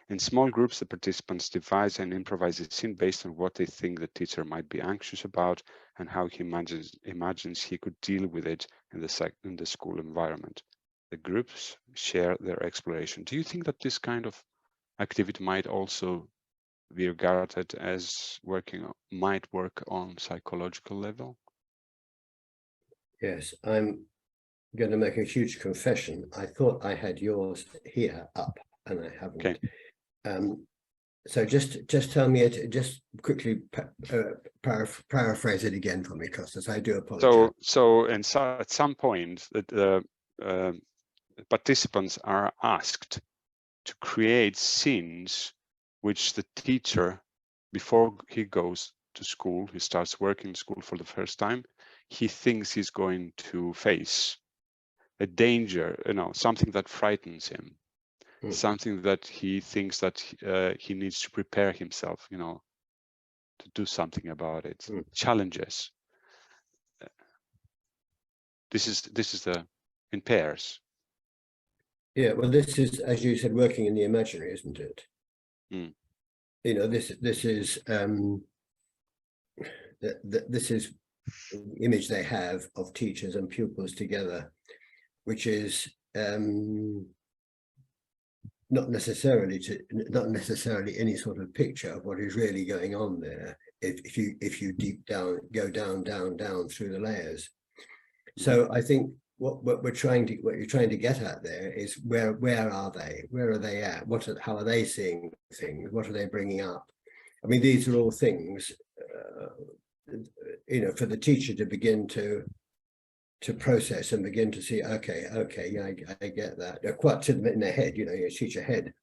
In small groups, the participants devise and improvise a scene based on what they think the teacher might be anxious about and how he imagines he could deal with it in the school environment. The groups share their exploration. Do you think that this kind of activity might also be regarded as might work on psychological level? Yes, I'm going to make a huge confession. I thought I had yours here up, and I haven't. Okay. So just tell me it. Just quickly paraphrase it again for me, Kostas. I do apologize. So at some point, the participants are asked to create scenes which the teacher, before he goes to school, he starts working in school for the first time, he thinks he's going to face a danger, something that frightens him, something that he thinks that he needs to prepare himself, to do something about it. Challenges. This is the in pairs. Yeah, well, this is, as you said, working in the imaginary, isn't it? This is this is the image they have of teachers and pupils together, which is not necessarily any sort of picture of what is really going on there. If you go down through the layers. So I think what you're trying to get at there is where are they? Where are they at? How are they seeing things? What are they bringing up? I mean, these are all things, for the teacher to begin to process and begin to see. Okay, yeah, I get that. Quite to them in their head, your teacher head.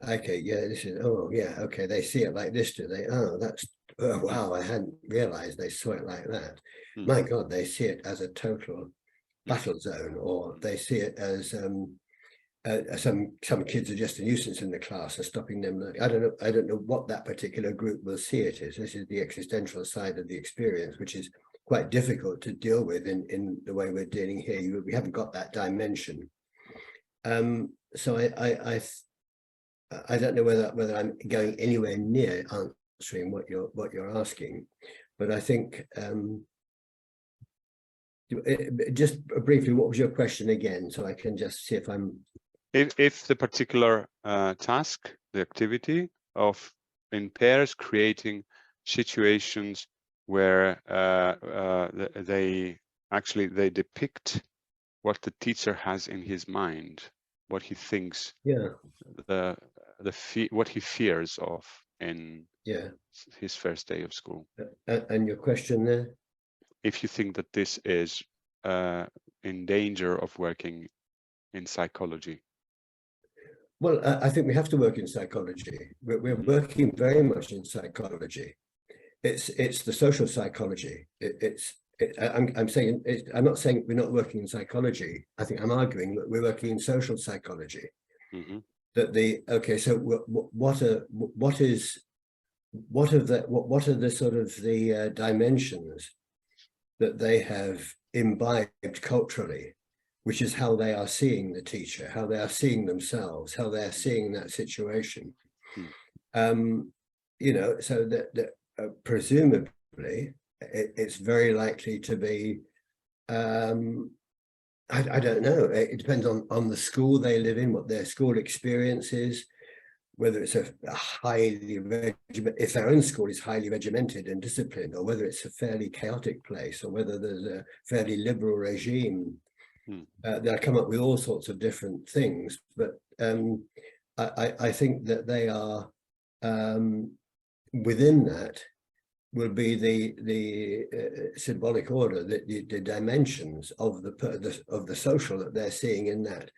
Okay, yeah, this is. Oh, yeah, okay. They see it like this, do they? Oh, that's. Oh, wow, I hadn't realized they saw it like that. My God, they see it as a total battle zone, or they see it as some kids are just a nuisance in the class and stopping them learning. I don't know what that particular group will see it as. This is the existential side of the experience, which is quite difficult to deal with in the way we're dealing here. We haven't got that dimension. So I don't know whether I'm going anywhere near answering what you're asking, but I think just briefly, what was your question again, so I can just see if I'm. If the particular task, the activity of in pairs creating situations where they depict what the teacher has in his mind, what he thinks, what he fears of in his first day of school. And your question there? If you think that this is in danger of working in psychology. Well, I think we have to work in psychology. We're working very much in psychology. It's the social psychology. I'm saying I'm not saying we're not working in psychology. I think I'm arguing that we're working in social psychology. That so what are the sort of the dimensions that they have imbibed culturally, which is how they are seeing the teacher, how they are seeing themselves, how they are seeing that situation. You know, so that presumably it's very likely to be, I don't know, it depends on the school they live in, what their school experience is, whether it's a highly regimented, if their own school is highly regimented and disciplined, or whether it's a fairly chaotic place, or whether there's a fairly liberal regime. They'll come up with all sorts of different things, but I think that they are within that will be the symbolic order, the dimensions of the social that they're seeing in that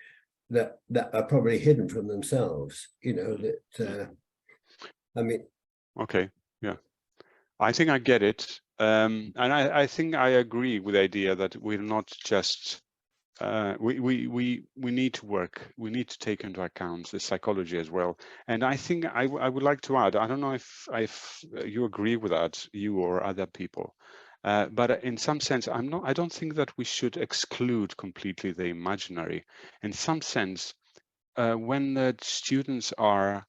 are probably hidden from themselves. You know that. I mean. Okay. Yeah, I think I get it, and I think I agree with the idea that we're not just. We need to work. We need to take into account the psychology as well. And I think I would like to add. I don't know if you agree with that, you or other people, but in some sense, I don't think that we should exclude completely the imaginary. In some sense, when the students are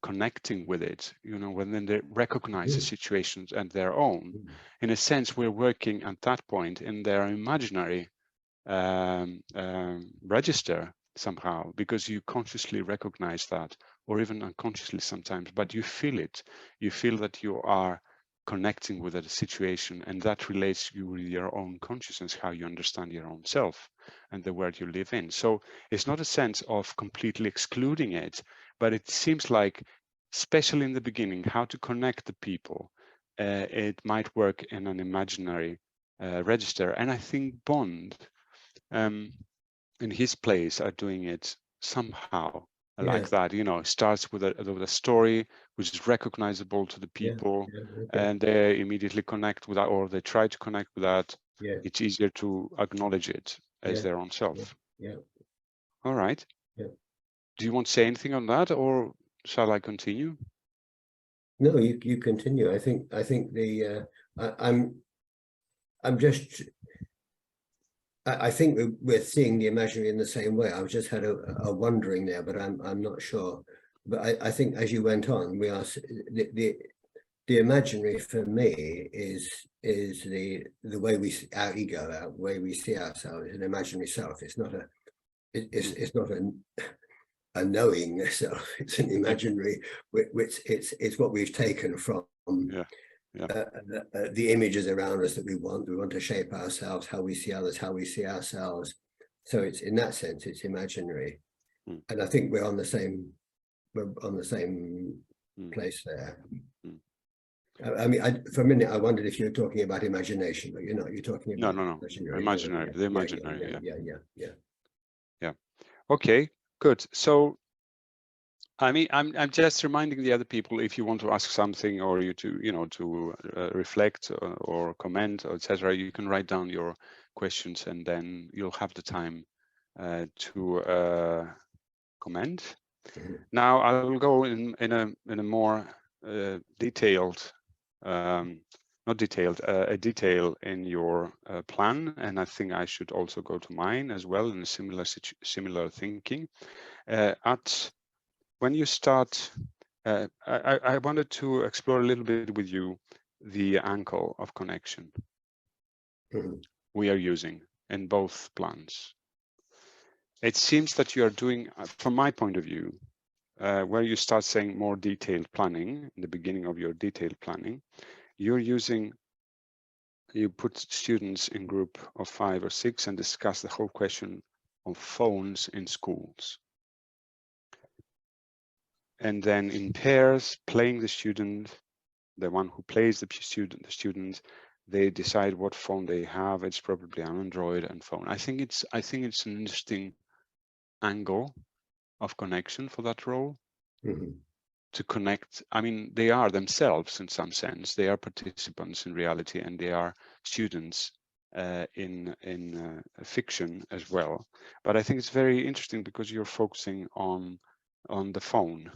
connecting with it, you know, when they recognize the situations and their own, in a sense, we're working at that point in their imaginary register somehow, because you consciously recognize that, or even unconsciously sometimes, but you feel it. You feel that you are connecting with a situation, and that relates you with your own consciousness, how you understand your own self and the world you live in. So it's not a sense of completely excluding it, but it seems like, especially in the beginning, how to connect the people, it might work in an imaginary register. And I think Bond in his place are doing it somehow like that, you know, starts with a story which is recognizable to the people, and they immediately connect with that, or they try to connect with that. It's easier to acknowledge it as their own self. All right. Do you want to say anything on that, or shall I continue? No, you continue. I think the I think we're seeing the imaginary in the same way. I've just had a wondering there, but I'm not sure. But I think as you went on, we are the imaginary for me is the way our ego, the way we see ourselves, an imaginary self. It's not a knowing self. It's an imaginary, which it's what we've taken from. The images around us that we want to shape ourselves, how we see others, how we see ourselves. So it's, in that sense, it's imaginary, and I think we're on the same place there. I mean, for a minute I wondered if you were talking about imagination, but you're not. You're talking about imaginary. The imaginary. Yeah. Okay, good. So I mean, I'm just reminding the other people, if you want to ask something, or you to reflect or comment, or etc., you can write down your questions, and then you'll have the time to comment. Now I will go in a more detailed not detailed, a detail in your plan, and I think I should also go to mine as well in a similar thinking. When you start, I wanted to explore a little bit with you the angle of connection we are using in both plans. It seems that you are doing, from my point of view, where you start saying more detailed planning in the beginning of your detailed planning, you put students in group of 5 or 6 and discuss the whole question of phones in schools. And then in pairs, playing the student, the one who plays the student, they decide what phone they have. It's probably an Android and phone. I think it's an interesting angle of connection for that role. To connect. I mean, they are themselves in some sense. They are participants in reality, and they are students in fiction as well. But I think it's very interesting because you're focusing on the phone,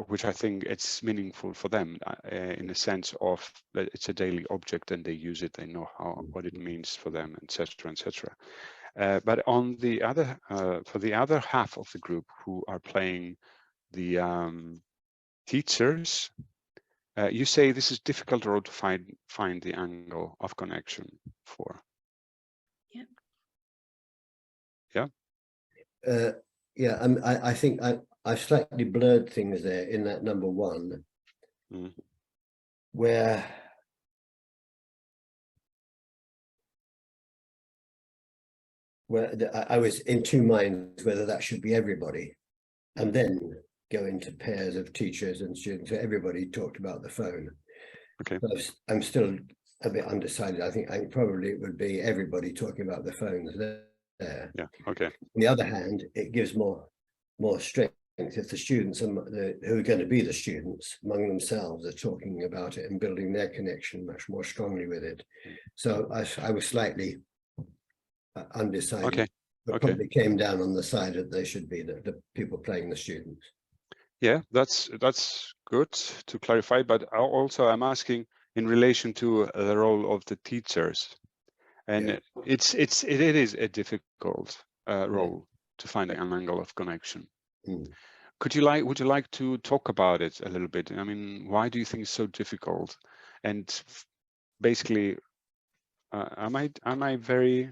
which I think it's meaningful for them in the sense of that it's a daily object and they use it. They know what it means for them, etc., etc. But on the other, for the other half of the group who are playing the teachers, you say this is difficult role to find the angle of connection for. I think I've slightly blurred things there in that number 1, where I was in two minds whether that should be everybody, and then go into pairs of teachers and students. So everybody talked about the phone. Okay. But I'm still a bit undecided. I think probably it would be everybody talking about the phones there. Yeah. Okay. On the other hand, it gives more strength if the students who are going to be the students among themselves are talking about it and building their connection much more strongly with it. So I was slightly undecided. Okay. But probably came down on the side that they should be the people playing the students. Yeah, that's good to clarify. But also I'm asking in relation to the role of the teachers, and it is a difficult role to find an angle of connection. Would you like to talk about it a little bit? I mean, why do you think it's so difficult? And basically, am I very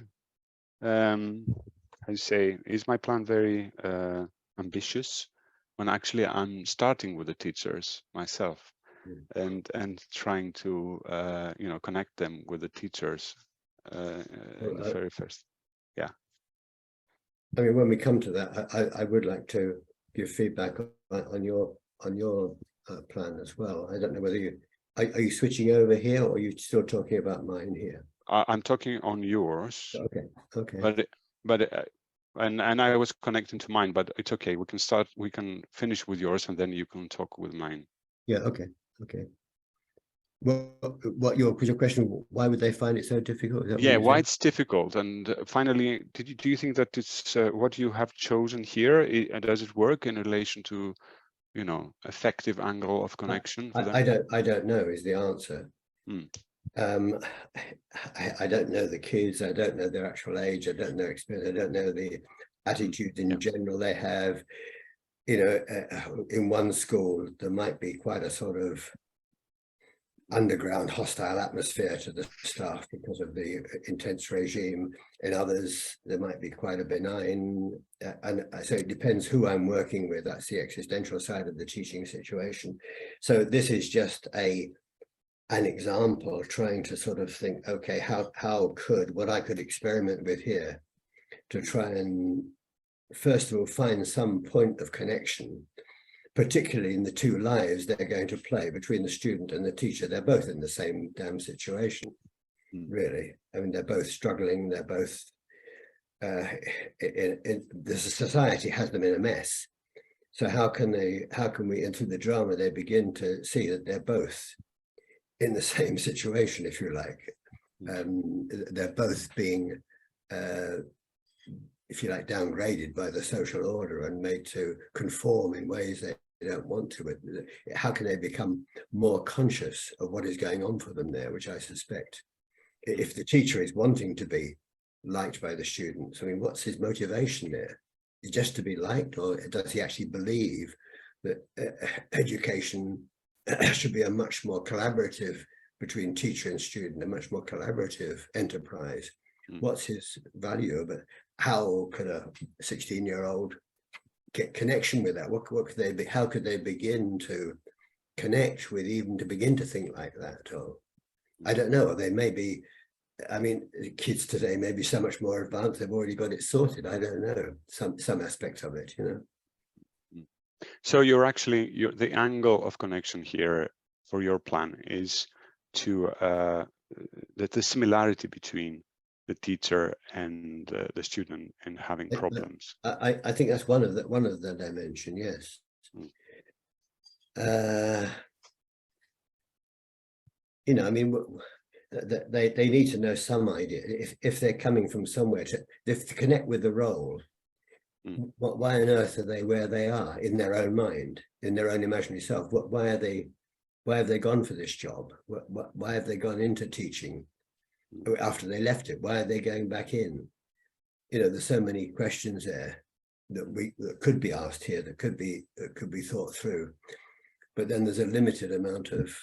how do you say, is my plan very ambitious when actually I'm starting with the teachers myself and trying to connect them with the teachers in the very first. I mean, when we come to that, I would like to give feedback on your plan as well. I don't know whether are you switching over here, or are you still talking about mine here? I'm talking on yours. Okay. But and I was connecting to mine, but it's okay. We can finish with yours, and then you can talk with mine. Yeah. Okay. Well, was your question? Why would they find it so difficult? Yeah, why it's difficult. And finally, do you think that it's what you have chosen here? Does it work in relation to, effective angle of connection for them? I don't know is the answer. I don't know the kids. I don't know their actual age. I don't know experience. I don't know the attitudes in general they have. In one school, there might be quite a sort of underground hostile atmosphere to the staff because of the intense regime. In others, there might be quite a benign, and so it depends who I'm working with. That's the existential side of the teaching situation. So this is just an example trying to sort of think, okay, how could what I could experiment with here to try and first of all find some point of connection, particularly in the two lives they're going to play between the student and the teacher. They're both in the same damn situation, really. I mean, they're both struggling. They're both the society has them in a mess. So how can we, and through the drama, they begin to see that they're both in the same situation, if you like. They're both being, if you like, downgraded by the social order and made to conform in ways they don't want to. How can they become more conscious of what is going on for them there, which I suspect, if the teacher is wanting to be liked by the students, I mean, what's his motivation there? Is it just to be liked, or does he actually believe that education should be a much more collaborative between teacher and student, a much more collaborative enterprise? What's his value of it? How could a 16-year-old get connection with that? What could they be? How could they begin to connect with, even to begin to think like that? Or I don't know. They may be. I mean, kids today may be so much more advanced. They've already got it sorted. I don't know. Some aspects of it, you know. So you're actually the angle of connection here for your plan is to the similarity between the teacher and the student and having problems. I think that's one of the dimension. Yes. You know, I mean, they need to know some idea if they're coming from somewhere to connect with the role. Why on earth are they where they are in their own mind, in their own imaginary self? Why have they gone for this job? Why have they gone into teaching after they left it? Why are they going back in? You know, there's so many questions there that could be asked here, that could be thought through. But then there's a limited amount of,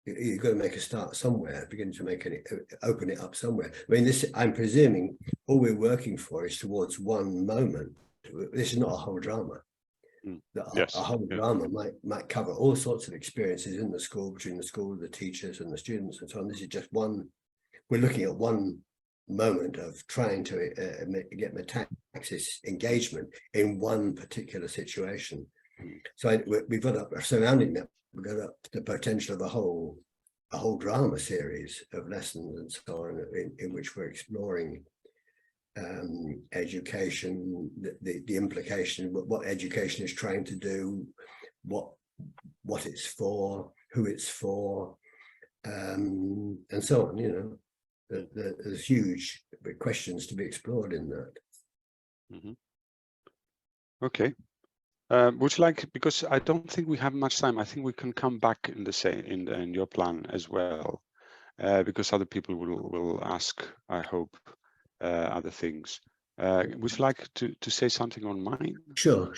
you've got to make a start somewhere, begin to open it up somewhere. I mean, I'm presuming all we're working for is towards one moment. This is not a whole drama. Yes. A whole drama might cover all sorts of experiences in the school, between the school, the teachers and the students and so on. This is just one. We're looking at one moment of trying to get Metaxis engagement in one particular situation. So we've got up surrounding that. We've got up the potential of a whole drama series of lessons and so on, in which we're exploring education, the implication, what education is trying to do, what it's for, who it's for, and so on. You know, there's huge questions to be explored in that. Okay. Would you like, because I don't think we have much time, I think we can come back in your plan as well, because other people will ask, I hope, other things. Would you like to say something on mine? Sure.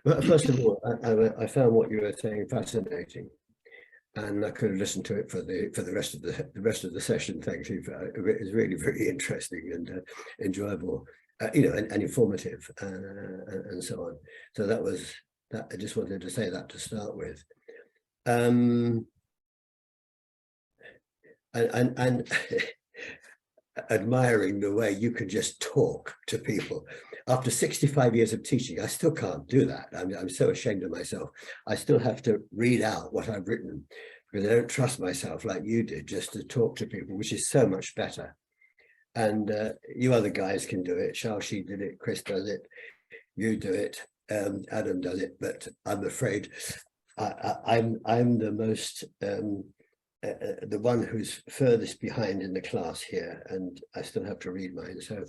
Well, first of all, I found what you were saying fascinating, and I could have listened to it for the rest of the session. Thank you. It was really very interesting and enjoyable, you know, and informative, and so on. So that was that. I just wanted to say that to start with. And admiring the way you can just talk to people. After 65 years of teaching, I still can't do that. I'm so ashamed of myself. I still have to read out what I've written because I don't trust myself like you did, just to talk to people, which is so much better. And you other guys can do it. Cao Xi did it, Chris does it, you do it, Adam does it, but I'm afraid I'm the most the one who's furthest behind in the class here, and I still have to read mine, so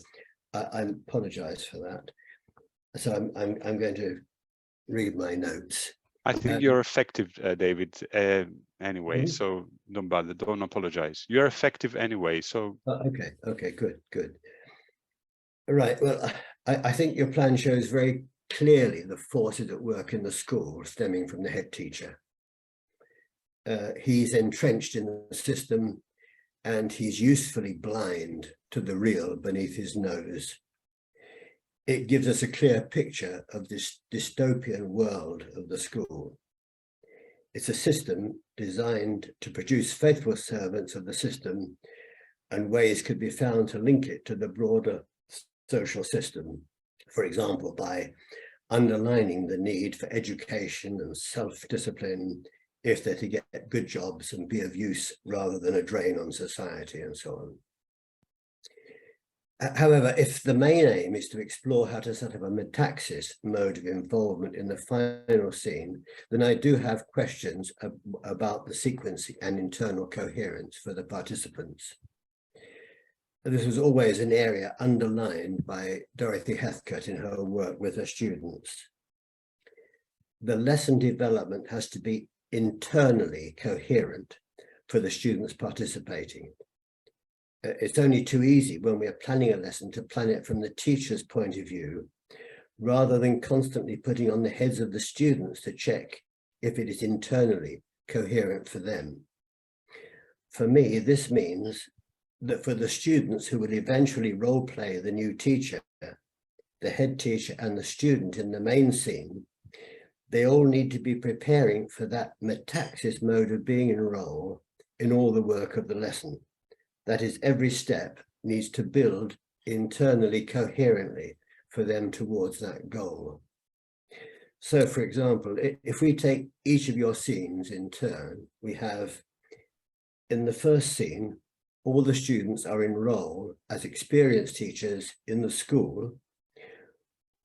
I apologize for that. So I'm going to read my notes. I think you're effective, David, anyway, so don't bother, don't apologize. You're effective anyway, so. Okay, good. Right, well, I think your plan shows very clearly the forces at work in the school stemming from the head teacher. He's entrenched in the system and he's usefully blind to the real beneath his nose. It gives us a clear picture of this dystopian world of the school. It's a system designed to produce faithful servants of the system, and ways could be found to link it to the broader social system. For example, by underlining the need for education and self-discipline if they're to get good jobs and be of use rather than a drain on society and so on. However, if the main aim is to explore how to set up a metaxis mode of involvement in the final scene, then I do have questions about the sequencing and internal coherence for the participants. This was always an area underlined by Dorothy Heathcote in her work with her students. the lesson development has to be internally coherent for the students participating. It's only too easy when we are planning a lesson to plan it from the teacher's point of view, rather than constantly putting on the heads of the students to check if it is internally coherent for them. For me, this means that for the students who will eventually role play the new teacher, the head teacher and the student in the main scene, they all need to be preparing for that metaxis mode of being in role in all the work of the lesson. That is, every step needs to build internally coherently for them towards that goal. So, for example, if we take each of your scenes in turn, we have, in the first scene, all the students are in role as experienced teachers in the school,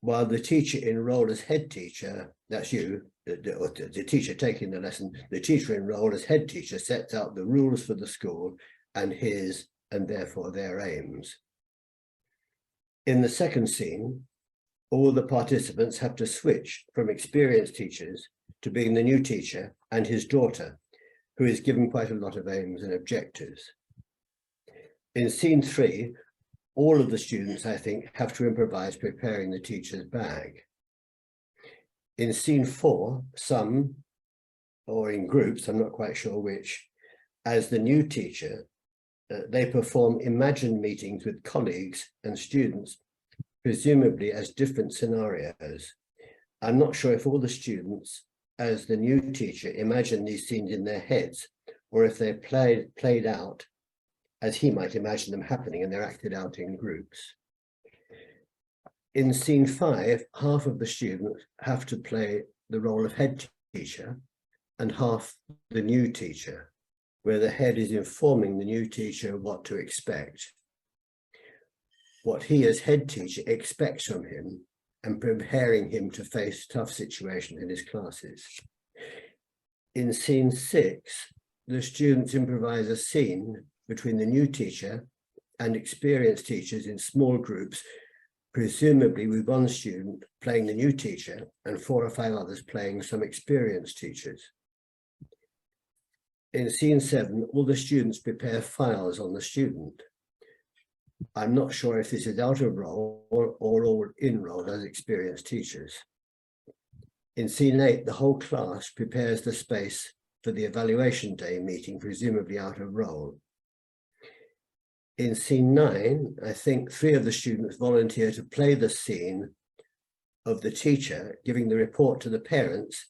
while the teacher in role as head teacher, that's you, the teacher taking the lesson, the teacher in role as head teacher sets out the rules for the school and his and therefore their aims. In the second scene, all the participants have to switch from experienced teachers to being the new teacher and his daughter, who is given quite a lot of aims and objectives. In scene 3, all of the students, I think, have to improvise preparing the teacher's bag. In scene 4, some, or in groups, I'm not quite sure which, as the new teacher, they perform imagined meetings with colleagues and students, presumably as different scenarios. I'm not sure if all the students, as the new teacher, imagine these scenes in their heads, or if they're played out as he might imagine them happening and they're acted out in groups. In scene 5, half of the students have to play the role of head teacher and half the new teacher, where the head is informing the new teacher what to expect, what he as head teacher expects from him, and preparing him to face tough situations in his classes. In scene 6, the students improvise a scene between the new teacher and experienced teachers in small groups, presumably with one student playing the new teacher and 4 or 5 others playing some experienced teachers. In scene 7, all the students prepare files on the student. I'm not sure if this is out of role or all in role as experienced teachers. In scene 8, the whole class prepares the space for the evaluation day meeting, presumably out of role. In scene 9, I think 3 of the students volunteer to play the scene of the teacher giving the report to the parents,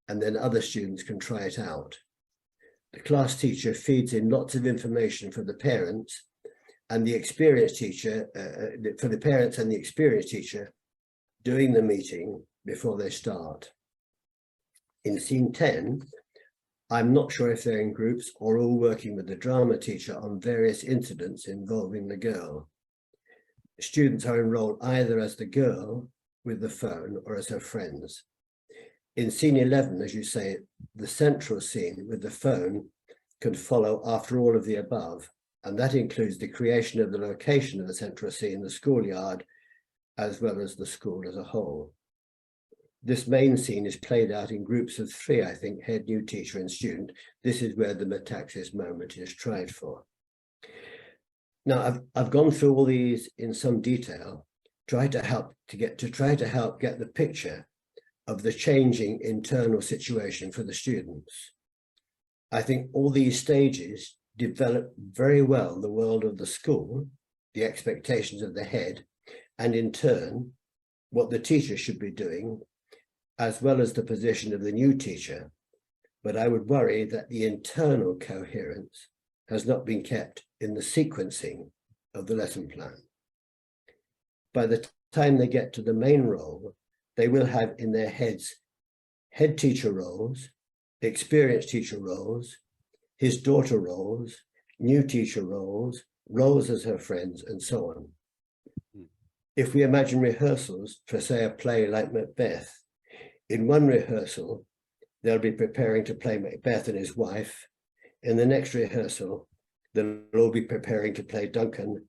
and then other students can try it out. The class teacher feeds in lots of information for the parents and the experienced teacher, for the parents and the experienced teacher doing the meeting before they start. In scene 10, I'm not sure if they're in groups or all working with the drama teacher on various incidents involving the girl. Students are enrolled either as the girl with the phone or as her friends. In scene 11, as you say, the central scene with the phone can follow after all of the above, and that includes the creation of the location of the central scene, the schoolyard, as well as the school as a whole. This main scene is played out in groups of 3, I think, head, new teacher and student. This is where the metaxis moment is tried for. Now, I've gone through all these in some detail, try to help get the picture of the changing internal situation for the students. I think all these stages develop very well the world of the school, the expectations of the head, and in turn, what the teacher should be doing, as well as the position of the new teacher. But I would worry that the internal coherence has not been kept in the sequencing of the lesson plan. By the time they get to the main role, they will have in their heads head teacher roles, experienced teacher roles, his daughter roles, new teacher roles, roles as her friends, and so on. If we imagine rehearsals for, say, a play like Macbeth, in one rehearsal, they'll be preparing to play Macbeth and his wife. In the next rehearsal, they'll all be preparing to play Duncan.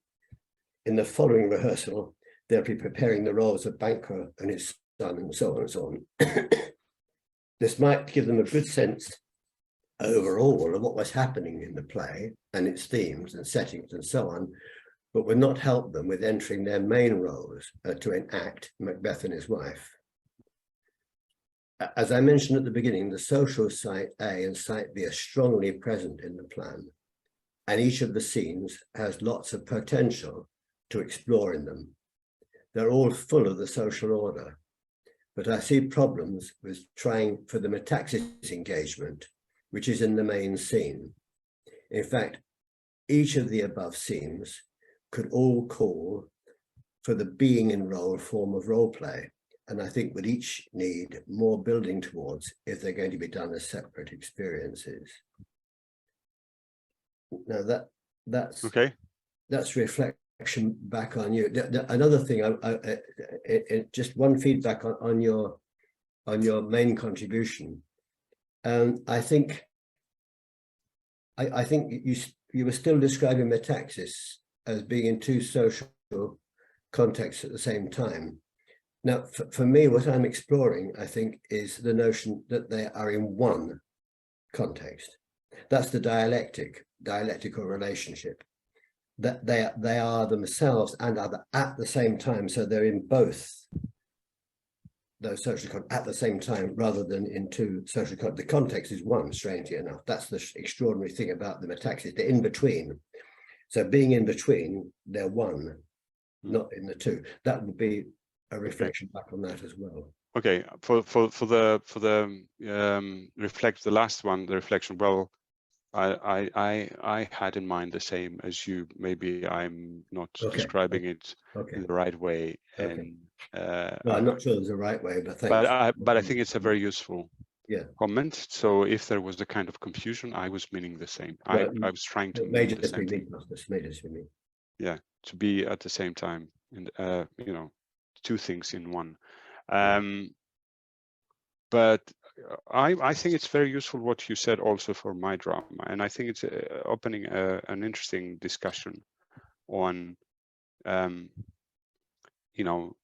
In the following rehearsal, they'll be preparing the roles of Banquo and his son, and so on and so on. This might give them a good sense overall of what was happening in the play and its themes and settings and so on, but would not help them with entering their main roles to enact Macbeth and his wife. As I mentioned at the beginning, the social site A and site B are strongly present in the plan, and each of the scenes has lots of potential to explore in them. They're all full of the social order, but I see problems with trying for the Metaxis engagement, which is in the main scene. In fact, each of the above scenes could all call for the being in role form of role play, and I think would each need more building towards if they're going to be done as separate experiences. Now that's okay. That's reflection back on you. Another thing, just one feedback on your main contribution. I think you were still describing Metaxis as being in two social contexts at the same time. Now, for me, what I'm exploring, I think, is the notion that they are in one context. That's the dialectical relationship. That they are themselves and other at the same time. So they're in both those social contexts at the same time, rather than in two social contexts. The context is one, strangely enough. That's the extraordinary thing about the Metaxis. They're in between. So being in between, they're one, not in the two. That would be a reflection back on that as well. Okay, for the reflect the last one, the reflection. Well, I had in mind the same as you. Maybe I'm not describing it in the right way, and well, I'm not sure there's a right way, but thanks. But I think it's a very useful comment. So if there was a kind of confusion, I was meaning the same. I was trying to mean the same thing. Yeah, to be at the same time, and you know, two things in one. But I think it's very useful what you said also for my drama, and I think it's opening an interesting discussion on, you know,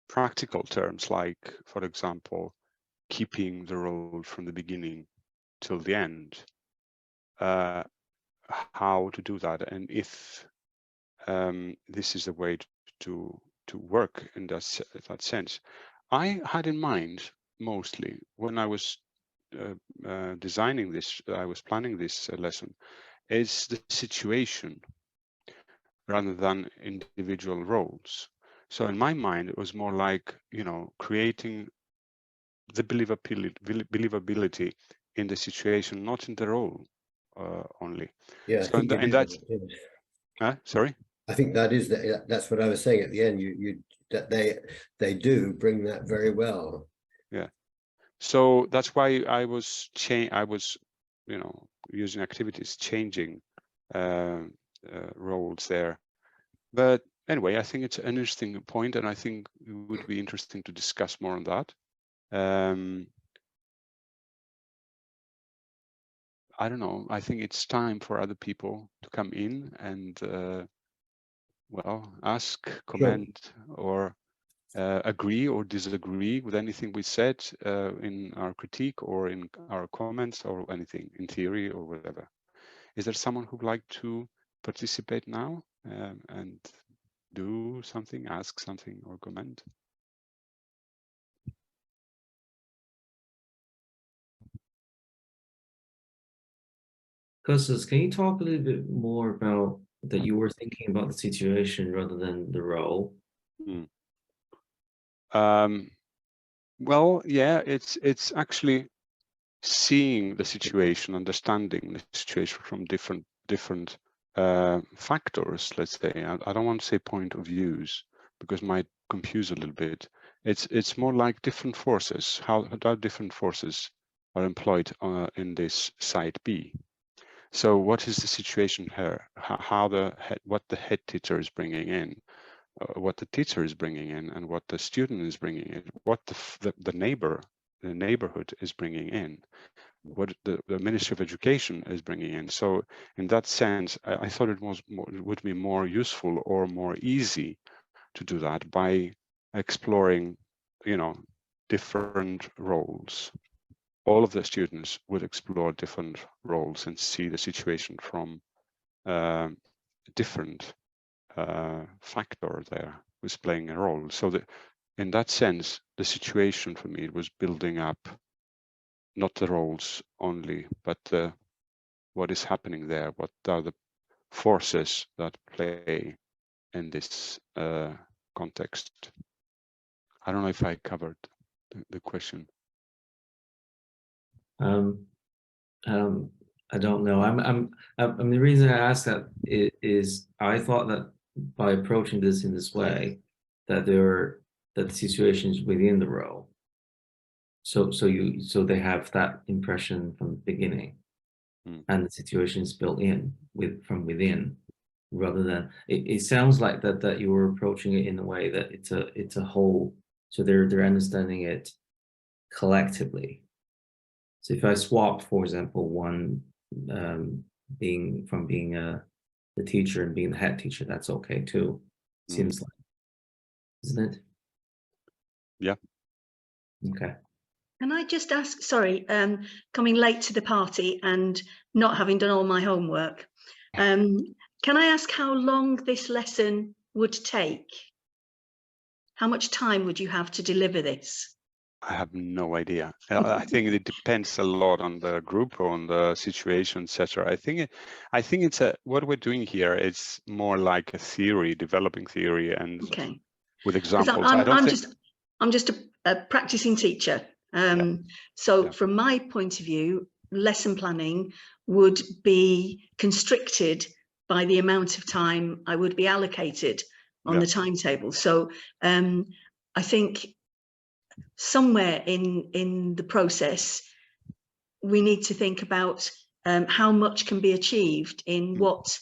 practical terms, like, for example, keeping the role from the beginning till the end, how to do that, and if this is a way to work in that sense. I had in mind mostly when I was designing this, I was planning this lesson, is the situation rather than individual roles. So in my mind, it was more like, you know, creating the believability in the situation, not in the role only. Yeah, so and that's sorry. I think that's what I was saying at the end. That they do bring that very well. Yeah. So that's why I was you know, using activities, changing roles there. But anyway, I think it's an interesting point, and I think it would be interesting to discuss more on that. I don't know. I think it's time for other people to come in and well, ask, comment, or agree or disagree with anything we said in our critique or in our comments or anything in theory or whatever. Is there someone who'd like to participate now and do something, ask something, or comment? Kostas, can you talk a little bit more about that you were thinking about the situation rather than the role? Well, yeah, it's actually seeing the situation, understanding the situation from different factors. Let's say, I don't want to say point of views because it might confuse a little bit. It's more like different forces. How different forces are employed in this site B. So what is the situation here? What the head teacher is bringing in, what the teacher is bringing in, and what the student is bringing in, what the neighborhood is bringing in, what the Ministry of Education is bringing in. So in that sense, I thought it would be more useful or more easy to do that by exploring, you know, different roles. all of the students would explore different roles and see the situation from different factor there who's playing a role. So that in that sense, the situation for me was building up not the roles only, but what is happening there, what are the forces that play in this context. I don't know if I covered the question. I don't know. The reason I ask that is I thought that by approaching this in this way, that the situations within the role. So they have that impression from the beginning, and the situation is built in from within, rather than it sounds like that you were approaching it in a way that it's a whole. So they're understanding it collectively. So if I swap, for example, one being the teacher and being the head teacher, that's okay too. Seems like, isn't it? Yeah. Okay. Can I just ask, sorry, coming late to the party and not having done all my homework, can I ask how long this lesson would take? How much time would you have to deliver this? I have no idea. I think it depends a lot on the group, on the situation, etc. I think it's what we're doing here is more like a theory, developing theory, and with examples. I'm just a practicing teacher. So from my point of view, lesson planning would be constricted by the amount of time I would be allocated on the timetable. So I think somewhere in the process, we need to think about how much can be achieved in what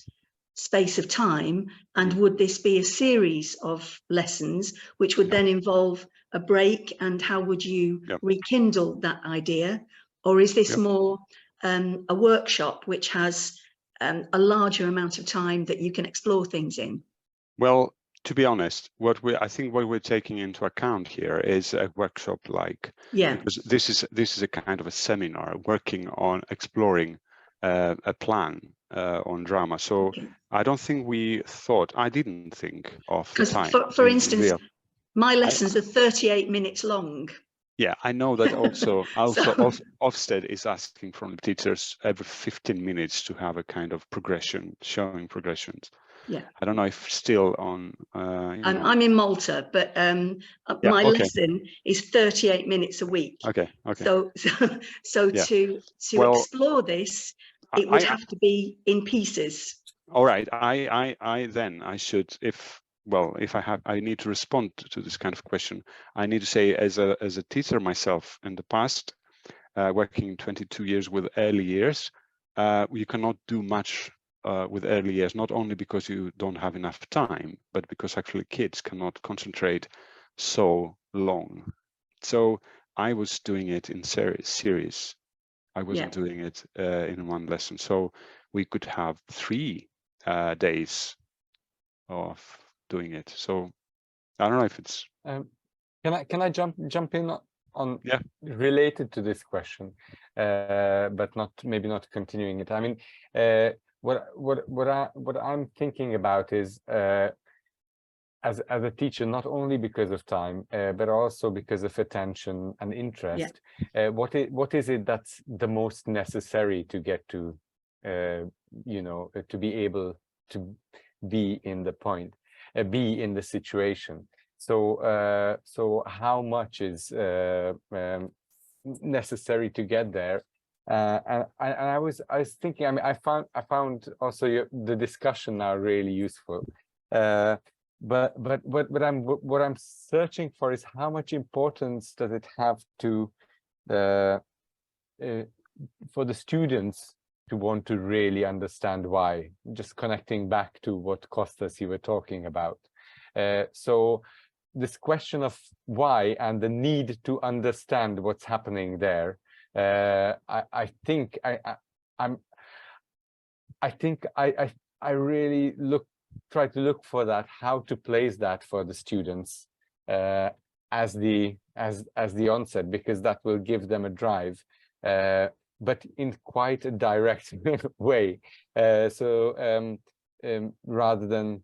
space of time, and would this be a series of lessons which would then involve a break, and how would you rekindle that idea? Or is this more a workshop which has a larger amount of time that you can explore things in? Well, to be honest, I think what we're taking into account here is a workshop like, because this is a kind of a seminar working on exploring a plan on drama. So I don't think I didn't think of the time. For instance, my lessons are 38 minutes long. Yeah, I know that also Ofsted is asking from the teachers every 15 minutes to have a kind of progression, showing progressions. Yeah, I don't know if still on. I'm in Malta, but my lesson is 38 minutes a week. Okay. So to explore this, it would have to be in pieces. All right. I should, if I need to respond to this kind of question, I need to say, as a teacher myself in the past, working 22 years with early years, you cannot do much with early years, not only because you don't have enough time, but because actually kids cannot concentrate so long. So I was doing it in series. I wasn't doing it in one lesson. So we could have 3 days of doing it. So I don't know if it's. Can I jump in on related to this question, but maybe not continuing it. I mean, what I'm thinking about is as a teacher, not only because of time, but also because of attention and interest. What is it that's the most necessary to get to, to be able to be in the point, be in the situation. So how much is necessary to get there? And I was thinking. I mean, I found also the discussion now really useful. But what I'm searching for is how much importance does it have to for the students to want to really understand why? Just connecting back to what Kostas you were talking about. So this question of why and the need to understand what's happening there. I think I really try to look for that, how to place that for the students as the onset, because that will give them a drive but in quite a direct way. Rather than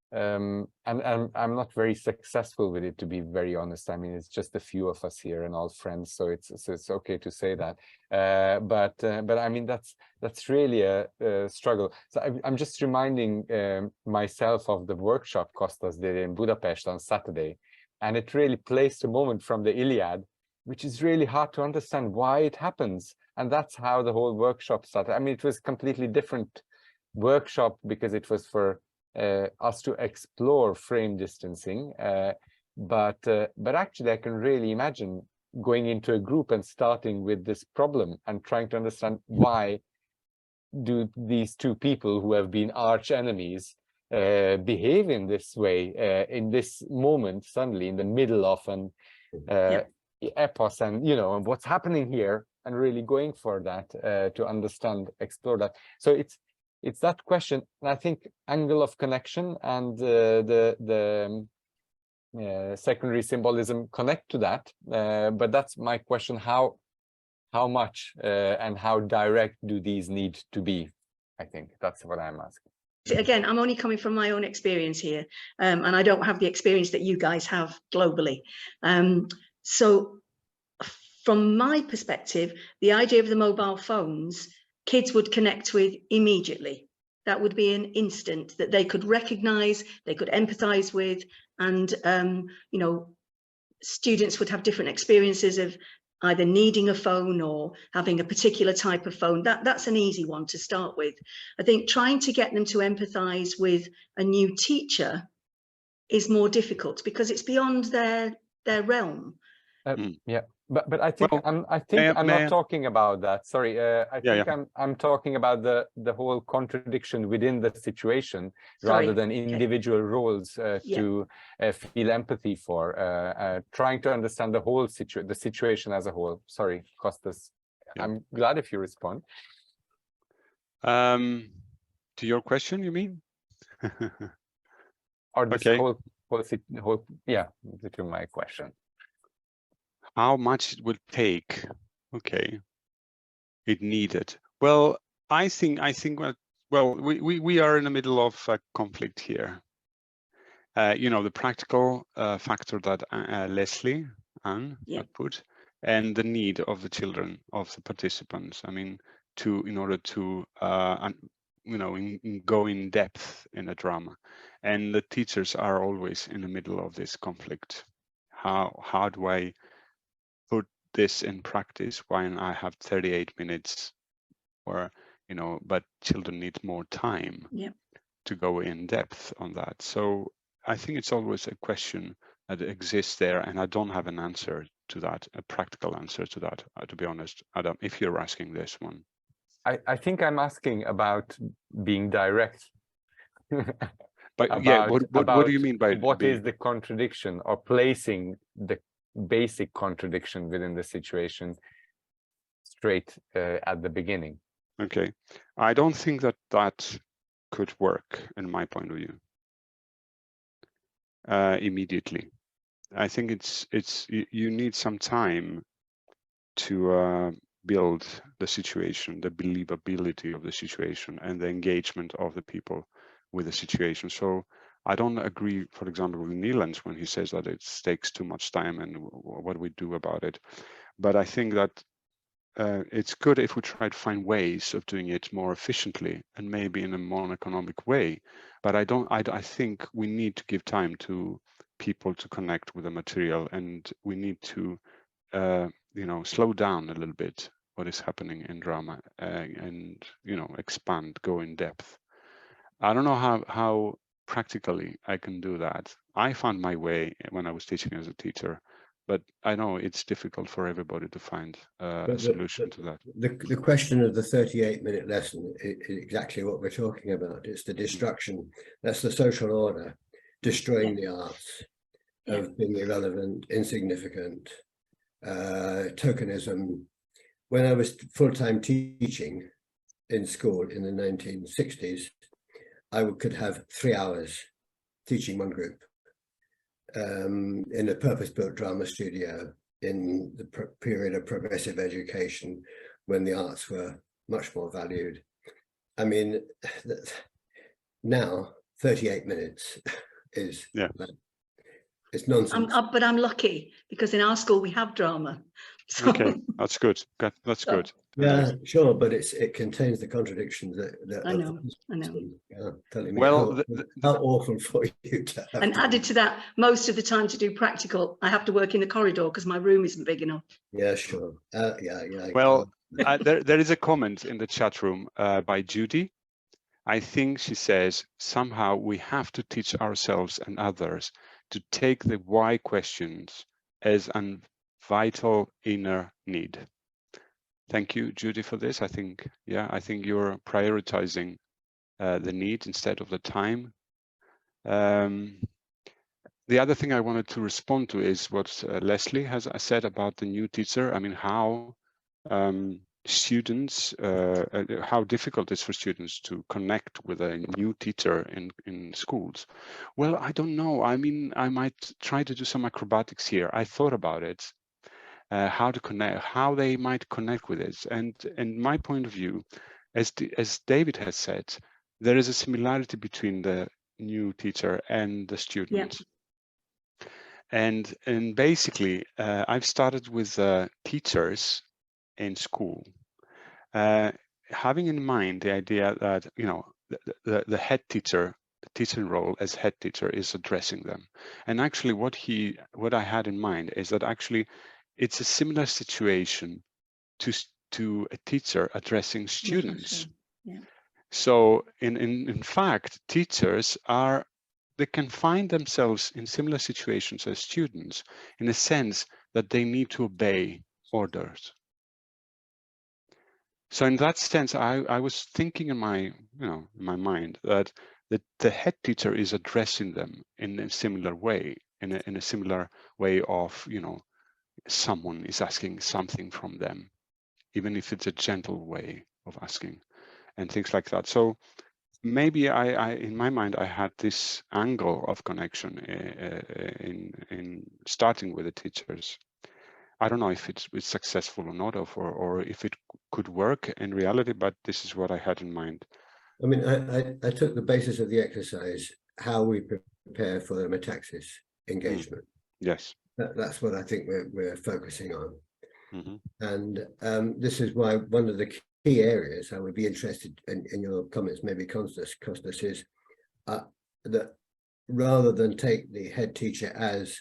and I'm not very successful with it, to be very honest. I mean, it's just a few of us here and all friends, so it's okay to say that. But I mean, that's really a struggle. So I'm just reminding myself of the workshop Kostas did in Budapest on Saturday, and it really placed a moment from the Iliad, which is really hard to understand why it happens, and that's how the whole workshop started. I mean, it was a completely different workshop because it was for us to explore frame distancing, but actually I can really imagine going into a group and starting with this problem and trying to understand why do these two people who have been arch enemies behave in this way in this moment, suddenly in the middle of an epos, and what's happening here, and really going for that to understand, explore that. So it's that question, and I think angle of connection and the secondary symbolism connect to that. But that's my question: how much and how direct do these need to be? I think that's what I'm asking. Again, I'm only coming from my own experience here, and I don't have the experience that you guys have globally. So from my perspective, the idea of the mobile phones, kids would connect with immediately. That would be an instant that they could recognize, they could empathize with, and students would have different experiences of either needing a phone or having a particular type of phone. That's an easy one to start with. I think trying to get them to empathize with a new teacher is more difficult because it's beyond their realm. Yeah. But I think I'm not talking about that. Sorry, I think I'm talking about the whole contradiction within the situation, rather than individual roles to feel empathy for. Trying to understand the whole situation as a whole. Sorry, Kostas. Yeah. I'm glad if you respond. To your question, you mean? Or this whole to my question. How much it would take? Okay, it needed. Well, I think we are in the middle of a conflict here. The practical factor that Leslie Anne put, and the need of the children, of the participants. I mean, in order to go in depth in a drama, and the teachers are always in the middle of this conflict. How do I put this in practice when I have 38 minutes, or but children need more time to go in depth on that? So I think it's always a question that exists there, and I don't have an answer to that, a practical answer to that, to be honest, Adam, if you're asking this one. I think I'm asking about being direct. But what do you mean by what is the contradiction, or placing the basic contradiction within the situation straight at the beginning? Okay, I don't think that could work in my point of view immediately. I think you need some time to build the situation, the believability of the situation, and the engagement of the people with the situation. So I don't agree, for example, with Niels when he says that it takes too much time and what we do about it. But I think that it's good if we try to find ways of doing it more efficiently and maybe in a more economic way. But I think we need to give time to people to connect with the material, and we need to slow down a little bit what is happening in drama, and expand, go in depth. I don't know how practically I can do that. I found my way when I was teaching as a teacher, but I know it's difficult for everybody to find a solution to that. The question of the 38-minute lesson is exactly what we're talking about. It's the destruction. That's the social order, destroying the arts, of being irrelevant, insignificant, tokenism. When I was full-time teaching in school in the 1960s, I could have 3 hours teaching one group in a purpose-built drama studio in the period of progressive education, when the arts were much more valued. I mean, now 38 minutes is, it's nonsense. But I'm lucky, because in our school we have drama. So. Okay, that's good. That's good. Yeah, sure, but it contains the contradictions that I know. telling me well, how awful for you to have. And added to that, most of the time to do practical, I have to work in the corridor because my room isn't big enough. Yeah, sure. Yeah. Well, there is a comment in the chat room by Judy. I think she says, somehow we have to teach ourselves and others to take the why questions as a vital inner need. Thank you, Judy, for this. I think you're prioritizing the need instead of the time. The other thing I wanted to respond to is what Leslie has said about the new teacher. I mean, how students, how difficult it is for students to connect with a new teacher in schools. Well, I don't know. I mean, I might try to do some acrobatics here. I thought about it, how to connect, how they might connect with it. And my point of view, as David has said, there is a similarity between the new teacher and the student. Yeah. And basically, I've started with teachers in school, having in mind the idea that, you know, the head teacher, the teaching role as head teacher is addressing them. And actually what I had in mind is that actually it's a similar situation to a teacher addressing students. Yeah. So in fact, teachers they can find themselves in similar situations as students, in a sense that they need to obey orders. So in that sense, I was thinking in my mind that the head teacher is addressing them in a similar way, in a similar way of, you know, someone is asking something from them, even if it's a gentle way of asking, and things like that. So maybe I in my mind I had this angle of connection in starting with the teachers. I don't know if it's successful or not, or if it could work in reality, but this is what I had in mind. I mean, I took the basis of the exercise, how we prepare for the Metaxis engagement. Yes. That's what I think we're focusing on. And this is why one of the key areas I would be interested in your comments, maybe Kostas, is that rather than take the head teacher as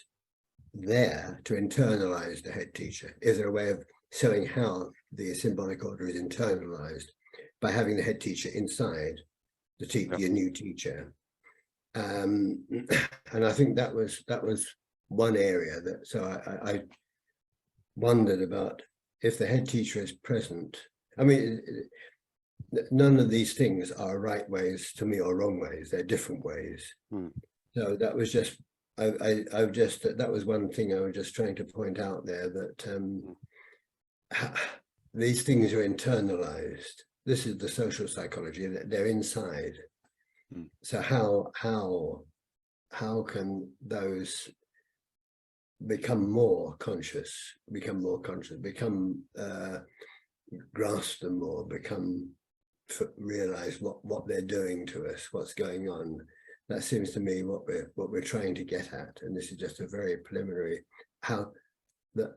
there to internalize the head teacher, is there a way of showing how the symbolic order is internalized by having the head teacher inside the new teacher? And I think that was one area that, so I wondered about if the head teacher is present. I mean, none of these things are right ways to me or wrong ways, they're different ways. So that was just that was one thing I was just trying to point out there, that these things are internalized. This is the social psychology, that they're inside. So how can those become more conscious, grasp them more, realize what they're doing to us, what's going on? That seems to me what we're trying to get at, and this is just a very preliminary, how that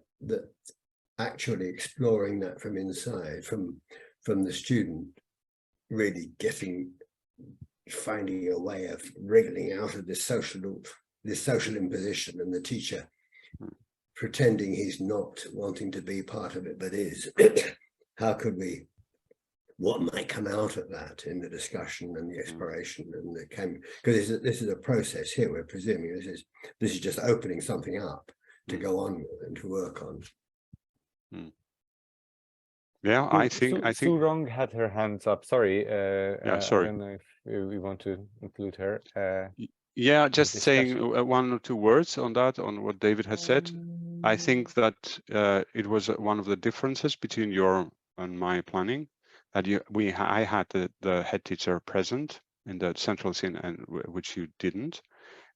actually exploring that from inside, from the student, really finding a way of wriggling out of this social imposition, and the teacher pretending he's not wanting to be part of it but is. How could we, what might come out of that in the discussion and the exploration and the because this is a process here, we're presuming this is just opening something up to go on with and to work on. Yeah, I think Sue Rong had her hands up. Sorry. Sorry. I don't know if we want to include her. Yeah, just saying one or two words on that, on what David has said. I think that it was one of the differences between your and my planning, that I had the head teacher present in the central scene, and which you didn't.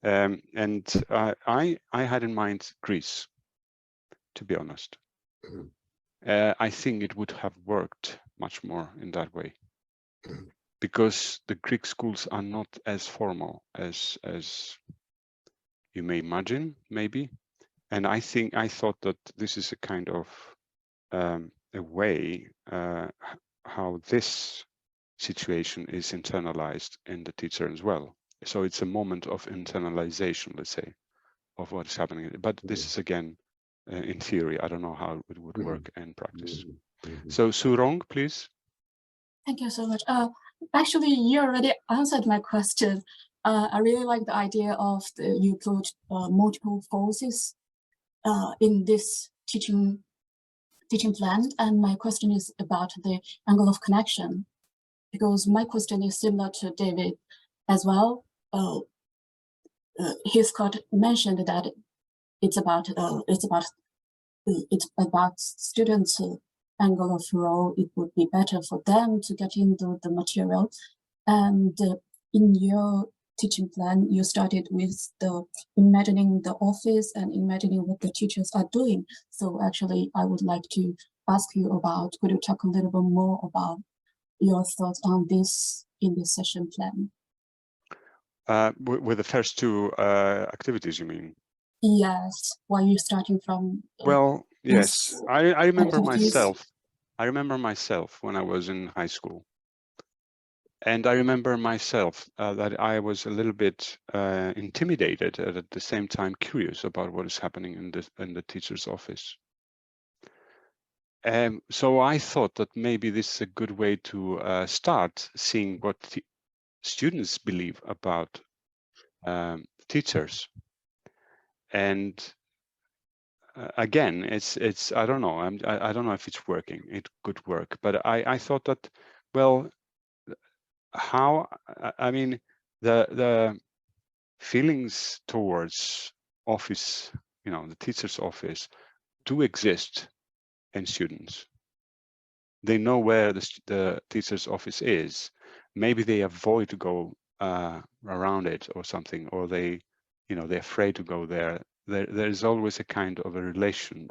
And I had in mind Greece. to be honest. I think it would have worked much more in that way, because the Greek schools are not as formal as you may imagine, maybe. And I thought that this is a kind of a way how this situation is internalized in the teacher as well. So it's a moment of internalization, let's say, of what is happening. But this is again, in theory, I don't know how it would work in practice. So Surong, please. Thank you so much. Actually, you already answered my question. I really like the idea of you put multiple forces in this teaching plan. And my question is about the angle of connection, because my question is similar to David as well. Scott mentioned that it's about students' angle of role. It would be better for them to get into the material. And in your teaching plan, you started with imagining the office and imagining what the teachers are doing. So actually, I would like to ask you about, could you talk a little bit more about your thoughts on this in this session plan? With the first two activities, you mean? Yes, while you're starting from... Well, yes, I remember myself. I remember myself when I was in high school. And I remember myself that I was a little bit intimidated and at the same time curious about what is happening in the teacher's office. So I thought that maybe this is a good way to start seeing what students believe about teachers. And again, it's I don't know. I don't know if it's working. It could work, but I thought that, well, I mean, the feelings towards office, the teacher's office, do exist in students. They know where the teacher's office is. Maybe they avoid to go around it or something, or they're afraid to go there. There's always a kind of a relation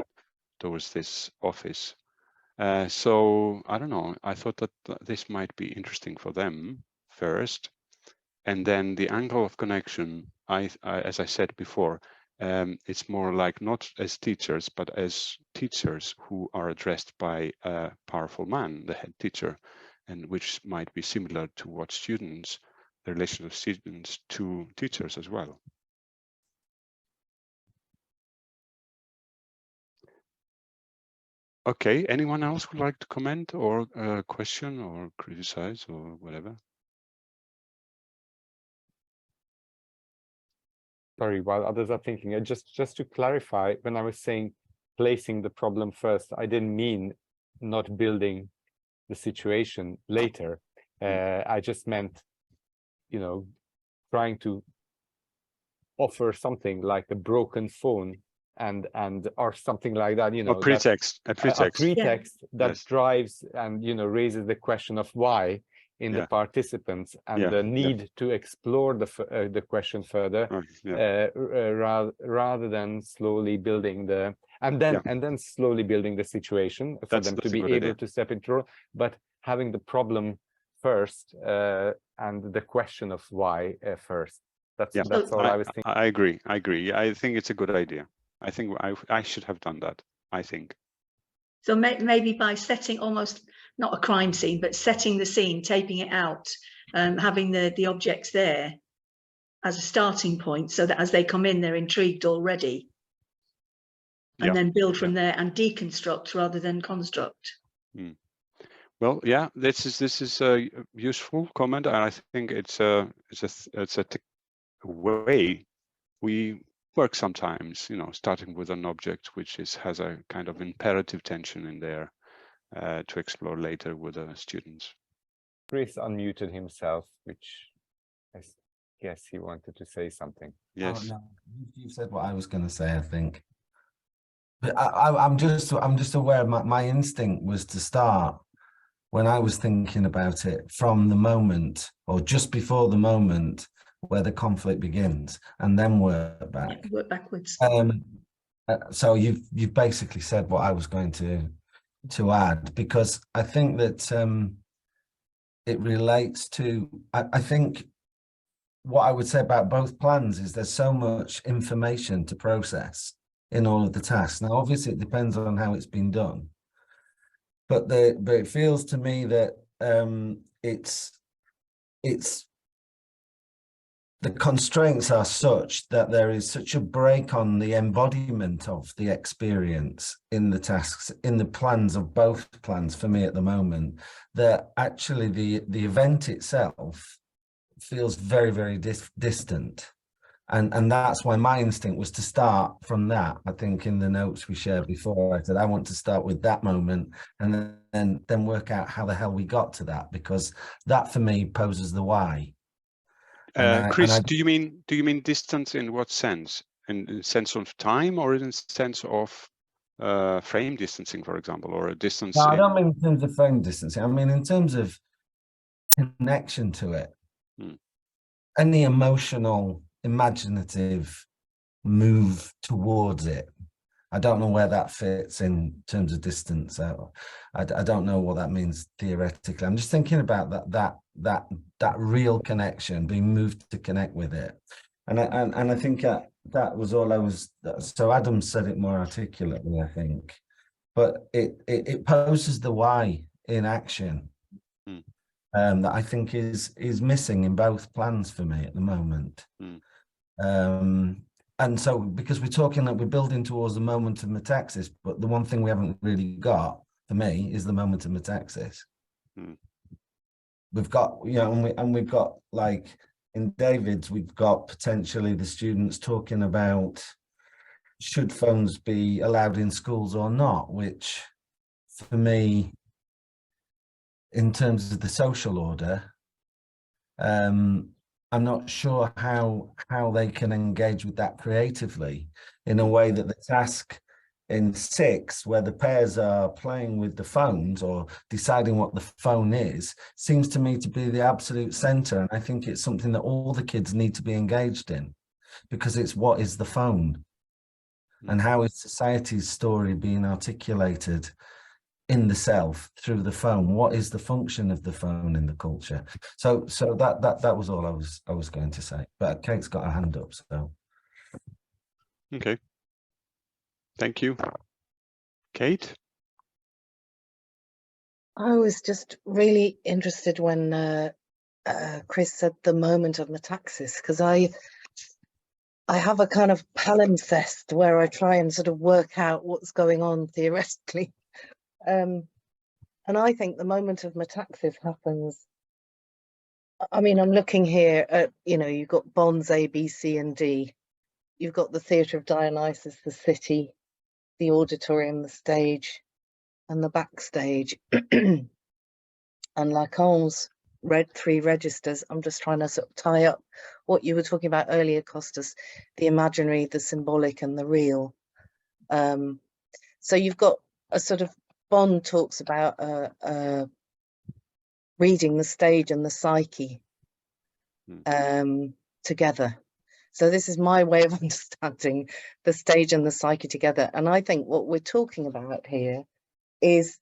towards this office. So I don't know. I thought that this might be interesting for them first, and then the angle of connection. As I said before, it's more like not as teachers, but as teachers who are addressed by a powerful man, the head teacher, and which might be similar to what the relation of students to teachers as well. Okay, anyone else would like to comment or question or criticize or whatever? Sorry, while others are thinking, just to clarify, when I was saying placing the problem first, I didn't mean not building the situation later. I just meant, trying to offer something like a broken phone and or something like that, a pretext that drives and raises the question of why in the participants, and the need to explore the question further, rather than slowly building and then slowly building the situation for them to be able to step into role, but having the problem first and the question of why first. That's all I was thinking. I agree. I think it's a good idea. I think I should have done that, I think. So maybe by setting almost not a crime scene, but setting the scene, taping it out, having the objects there as a starting point, so that as they come in, they're intrigued already, and then build from there and deconstruct rather than construct. Well, yeah, this is a useful comment, and I think it's a way we work sometimes, starting with an object which has a kind of imperative tension in there to explore later with the students. Chris unmuted himself, which I guess he wanted to say something. Yes. Oh, no. You said what I was going to say, I think. But I'm just aware my instinct was to start when I was thinking about it from the moment or just before the moment where the conflict begins, and then work back. Work backwards. So you've basically said what I was going to add, because I think that it relates to, I think what I would say about both plans is there's so much information to process in all of the tasks. Now, obviously, it depends on how it's been done, but it feels to me that it's the constraints are such that there is such a break on the embodiment of the experience in the tasks, in the plans of both plans for me at the moment, that actually the event itself feels very, very distant. And that's why my instinct was to start from that. I think in the notes we shared before, I said, I want to start with that moment and then work out how the hell we got to that, because that for me poses the why. Chris, do you mean distance in what sense? In the sense of time, or in the sense of frame distancing, for example, or a distance? No, I don't mean in terms of frame distancing. I mean in terms of connection to it. Any emotional, imaginative move towards it. I don't know where that fits in terms of distance. I don't know what that means theoretically. I'm just thinking about that real connection, being moved to connect with it, and I think that was all I was. So Adam said it more articulately, I think, but it poses the why in action. That I think is missing in both plans for me at the moment. And so, because we're talking that we're building towards the moment of Metaxis, but the one thing we haven't really got for me is the moment of Metaxis. We've got, you know, and we've got, like in David's, we've got potentially the students talking about should phones be allowed in schools or not, which for me, in terms of the social order, I'm not sure how they can engage with that creatively in a way that the task in 6, where the pairs are playing with the phones or deciding what the phone is, seems to me to be the absolute center. And I think it's something that all the kids need to be engaged in, because it's what is the phone and how is society's story being articulated in the self through the phone. What is the function of the phone in the culture? So that was all I was going to say. But Kate's got her hand up, so okay, thank you. Kate? I was just really interested when Chris said the moment of Metaxis, because I have a kind of palimpsest where I try and sort of work out what's going on theoretically. And I think the moment of Metaxis happens. I mean, I'm looking here at, you know, you've got bonds A, B, C, and D. You've got the theatre of Dionysus, the city, the auditorium, the stage, and the backstage. And Lacan's read 3 registers. I'm just trying to sort of tie up what you were talking about earlier, Kostas, the imaginary, the symbolic, and the real. So you've got a sort of, Bond talks about reading the stage and the psyche together. So this is my way of understanding the stage and the psyche together. And I think what we're talking about here is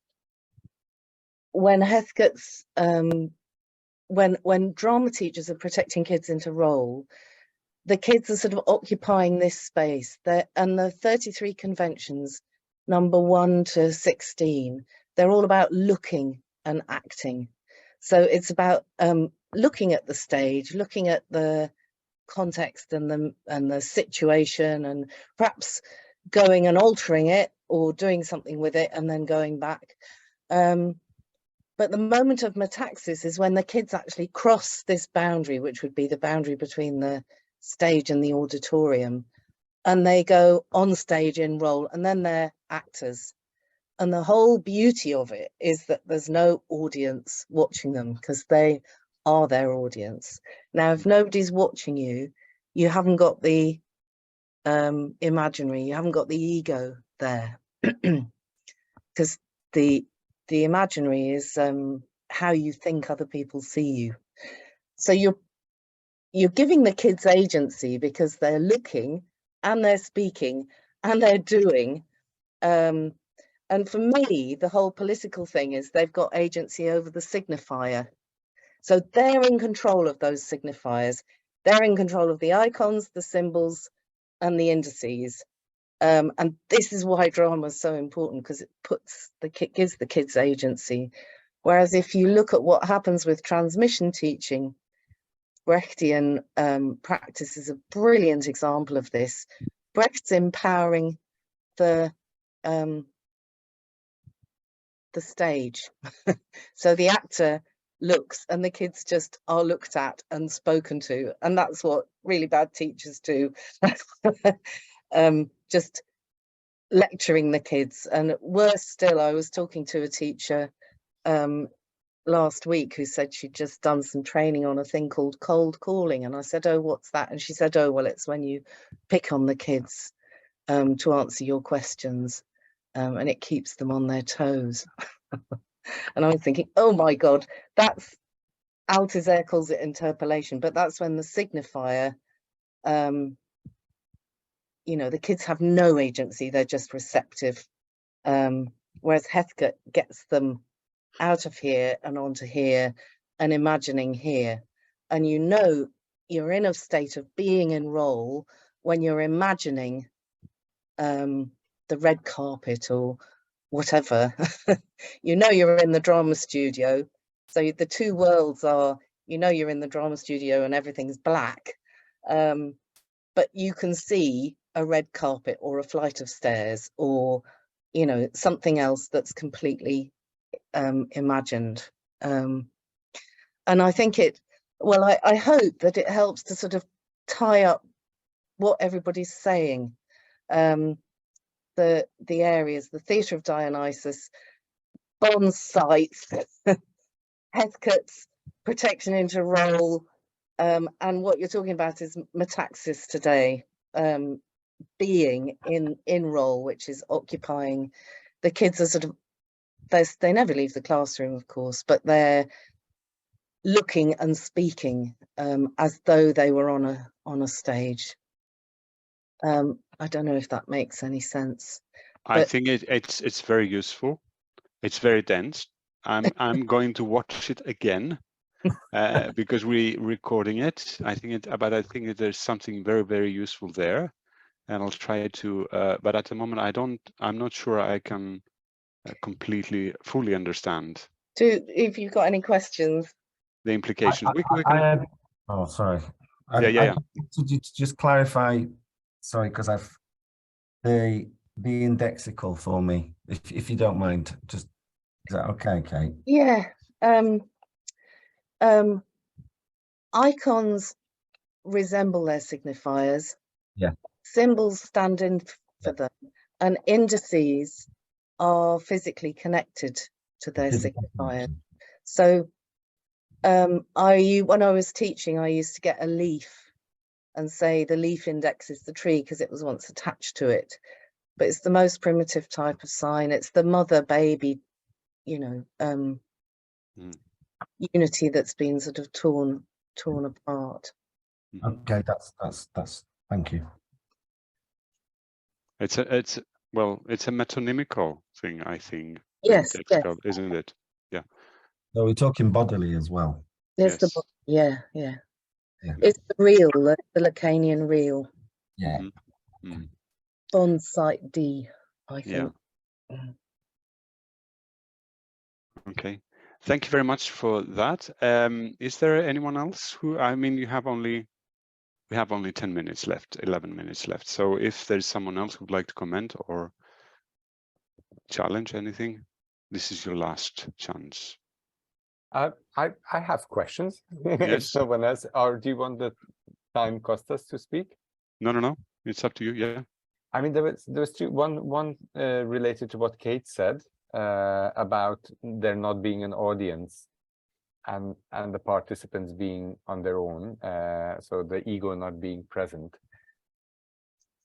when Heathcote's, when drama teachers are protecting kids into role, the kids are sort of occupying this space. And the 33 conventions, number 1 to 16, they're all about looking and acting. So it's about looking at the stage, looking at the context and the situation, and perhaps going and altering it or doing something with it and then going back. But the moment of Metaxis is when the kids actually cross this boundary, which would be the boundary between the stage and the auditorium, and they go on stage in role, and then they're actors. And the whole beauty of it is that there's no audience watching them, because they are their audience. Now, if nobody's watching you, you haven't got the imaginary, you haven't got the ego there, because the imaginary is how you think other people see you. So you're giving the kids agency because they're looking and they're speaking and they're doing. And for me, the whole political thing is they've got agency over the signifier. So they're in control of those signifiers. They're in control of the icons, the symbols, and the indices. And this is why drama is so important, because it gives the kids agency. Whereas if you look at what happens with transmission teaching, Brechtian practice is a brilliant example of this. Brecht's empowering the stage. So the actor looks and the kids just are looked at and spoken to, and that's what really bad teachers do. Just lecturing the kids. And worse still, I was talking to a teacher last week who said she'd just done some training on a thing called cold calling, and I said, oh, what's that? And she said, oh, well, it's when you pick on the kids to answer your questions, and it keeps them on their toes. And I was thinking, oh my God, that's, Althusser calls it interpolation, but that's when the signifier, you know, the kids have no agency, they're just receptive. Whereas Heathcote gets them out of here and onto here and imagining here. And you know, you're in a state of being in role when you're imagining the red carpet or whatever. You know you're in the drama studio. So the two worlds are, you know you're in the drama studio and everything's black, but you can see a red carpet or a flight of stairs or, you know, something else that's completely imagined. And I think I hope that it helps to sort of tie up what everybody's saying. The areas, the theatre of Dionysus, Bond's sites, Heathcote's protection into role, and what you're talking about is Metaxis today, being in role, which is occupying. The kids are sort of, they never leave the classroom, of course, but they're looking and speaking as though they were on a stage. I don't know if that makes any sense. I think it's very useful. It's very dense. I'm going to watch it again because we're recording it. I think there's something very, very useful there, and I'll try to. But at the moment, I'm not sure I can fully understand. If you've got any questions, the implications. Oh, sorry. Yeah. To just clarify. Sorry, because the indexical for me, if you don't mind, just, is that okay, Kate? Yeah. Icons resemble their signifiers. Yeah. Symbols stand in for them, and indices are physically connected to their signifiers. So when I was teaching, I used to get a leaf and say the leaf indexes the tree because it was once attached to it. But it's the most primitive type of sign. It's the mother-baby, you know, unity that's been sort of torn apart. Okay, that's thank you. It's a metonymical thing, I think. Yes, isn't it? Yeah. So we're talking bodily as well. Yes. Yeah. It's the real, the Lacanian real. Yeah. Bond site D, I think. Yeah. Okay. Thank you very much for that. Is there anyone else who? I mean, we have only 10 minutes left, 11 minutes left. So if there's someone else who'd like to comment or challenge anything, this is your last chance. I have questions. Yes. If no one else, or do you want the time, Kostas, to speak? No. It's up to you. Yeah. I mean, there was two. One related to what Kate said about there not being an audience, and the participants being on their own, so the ego not being present.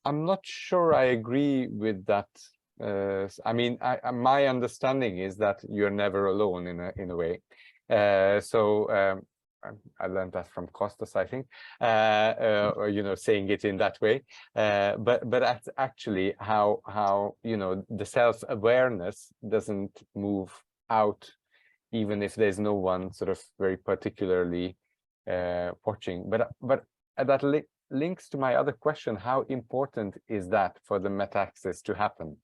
I'm not sure I agree with that. I mean, my understanding is that you're never alone in a way. So I learned that from Kostas, I think, or, you know, saying it in that way. But that's actually how, you know, the self-awareness doesn't move out, even if there's no one sort of very particularly watching. But that links to my other question: how important is that for the metaxis to happen?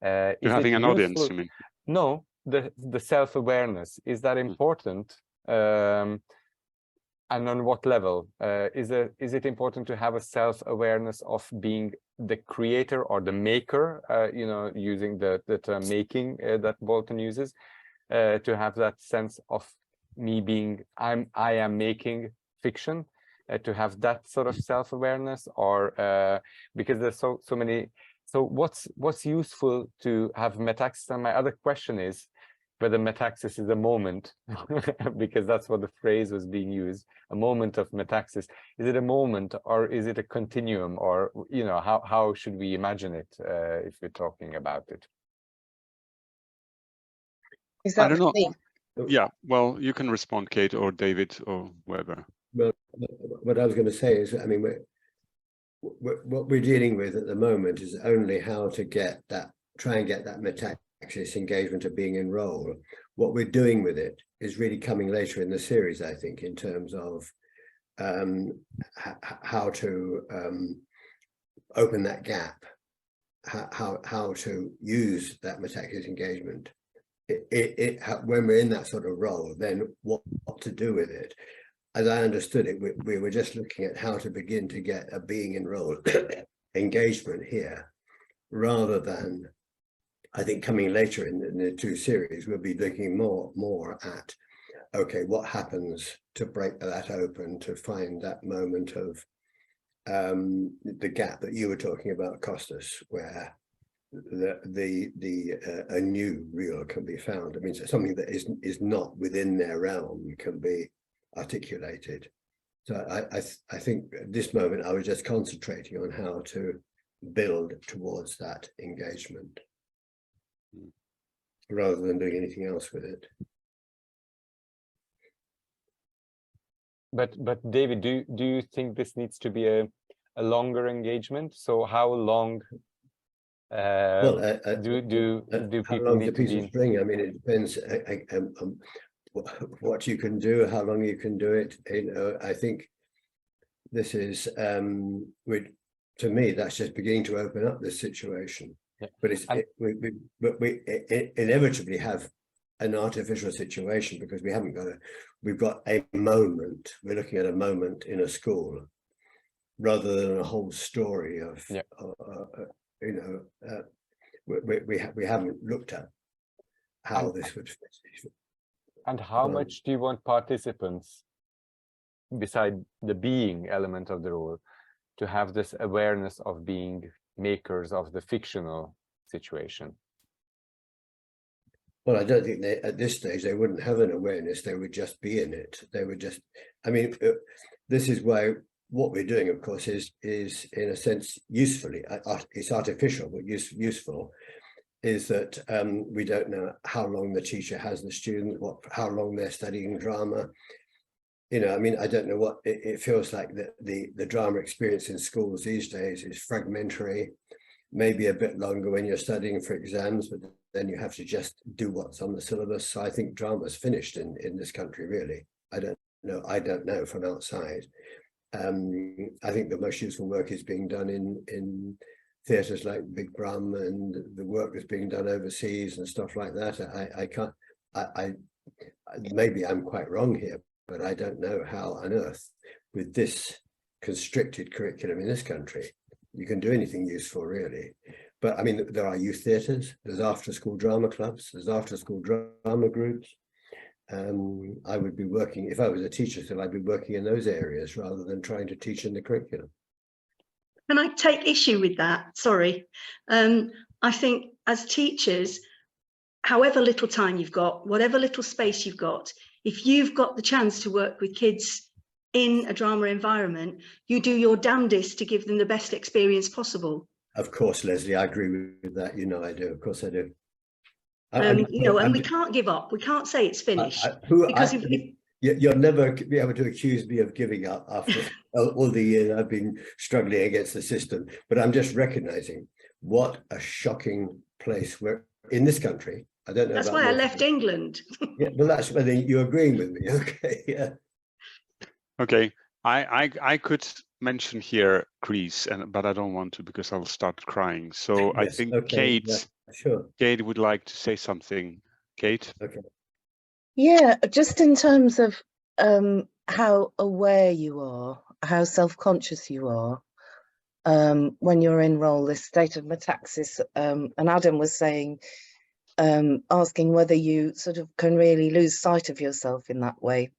You're having an audience, you mean? No, the self-awareness, is that important? And on what level? Is it important to have a self-awareness of being the creator or the maker, you know, using the term making that Bolton uses, to have that sense of me being, I am making fiction, to have that sort of self-awareness, or because there's so many. So what's useful to have metaxis? And my other question is whether metaxis is a moment, because that's what the phrase was being used, a moment of metaxis. Is it a moment, or is it a continuum, or, you know, how should we imagine it if we're talking about it? Is that I don't know. me? Yeah, well, you can respond, Kate or David or whoever. Well, what I was going to say is, I mean, what we're dealing with at the moment is only how to get that, try and get that metaxis engagement of being in role. What we're doing with it is really coming later in the series, I think, in terms of how to open that gap, how to use that metaxis engagement. When we're in that sort of role, then what to do with it. As I understood it, we were just looking at how to begin to get a being in role engagement here, rather than, I think, coming later in the two series, we'll be looking more at, okay, what happens to break that open, to find that moment of the gap that you were talking about, Kostas, where a new real can be found. I mean, something that is not within their realm can be articulated. So I think at this moment I was just concentrating on how to build towards that engagement rather than doing anything else with it. But David, do you think this needs to be a longer engagement? So how long do people need to be in? String? I mean, it depends what you can do, how long you can do it. You know, I think this is to me, that's just beginning to open up this situation. Yeah. But we inevitably have an artificial situation because we've got a moment. We're looking at a moment in a school rather than a whole story of, yeah. You know, we haven't looked at how this would fit. And how much do you want participants, beside the being element of the role, to have this awareness of being makers of the fictional situation? Well, I don't think at this stage they wouldn't have an awareness. They would just be in it. They would just, I mean, this is why what we're doing, of course, is in a sense usefully, it's artificial, but useful, is that we don't know how long the teacher has the student, how long they're studying drama. You know, I mean, I don't know what it feels like that the drama experience in schools these days is fragmentary, maybe a bit longer when you're studying for exams, but then you have to just do what's on the syllabus. So I think drama's finished in this country, really. I don't know from outside. I think the most useful work is being done in theatres like Big Brum, and the work that's being done overseas and stuff like that. Maybe I'm quite wrong here, but I don't know how on earth, with this constricted curriculum in this country, you can do anything useful, really. But I mean, there are youth theatres, there's after-school drama clubs, there's after-school drama groups. I would be working, if I was a teacher still, I'd be working in those areas rather than trying to teach in the curriculum. Can I take issue with that? Sorry. I think as teachers, however little time you've got, whatever little space you've got, if you've got the chance to work with kids in a drama environment, you do your damnedest to give them the best experience possible. Of course, Leslie, I agree with that. You know I do. Of course I do. You know, and we can't give up. We can't say it's finished. You'll never be able to accuse me of giving up after all the years I've been struggling against the system. But I'm just recognizing what a shocking place we're in this country. I don't know. That's why I left England. Yeah, well, that's whether you're agreeing with me. Okay, yeah. Okay, I could mention here Greece, but I don't want to because I'll start crying. So I think Kate, sure. Kate would like to say something. Kate? Okay. Yeah, just in terms of how aware you are, how self-conscious you are when you're in role, this state of metaxis, and Adam was saying, asking whether you sort of can really lose sight of yourself in that way.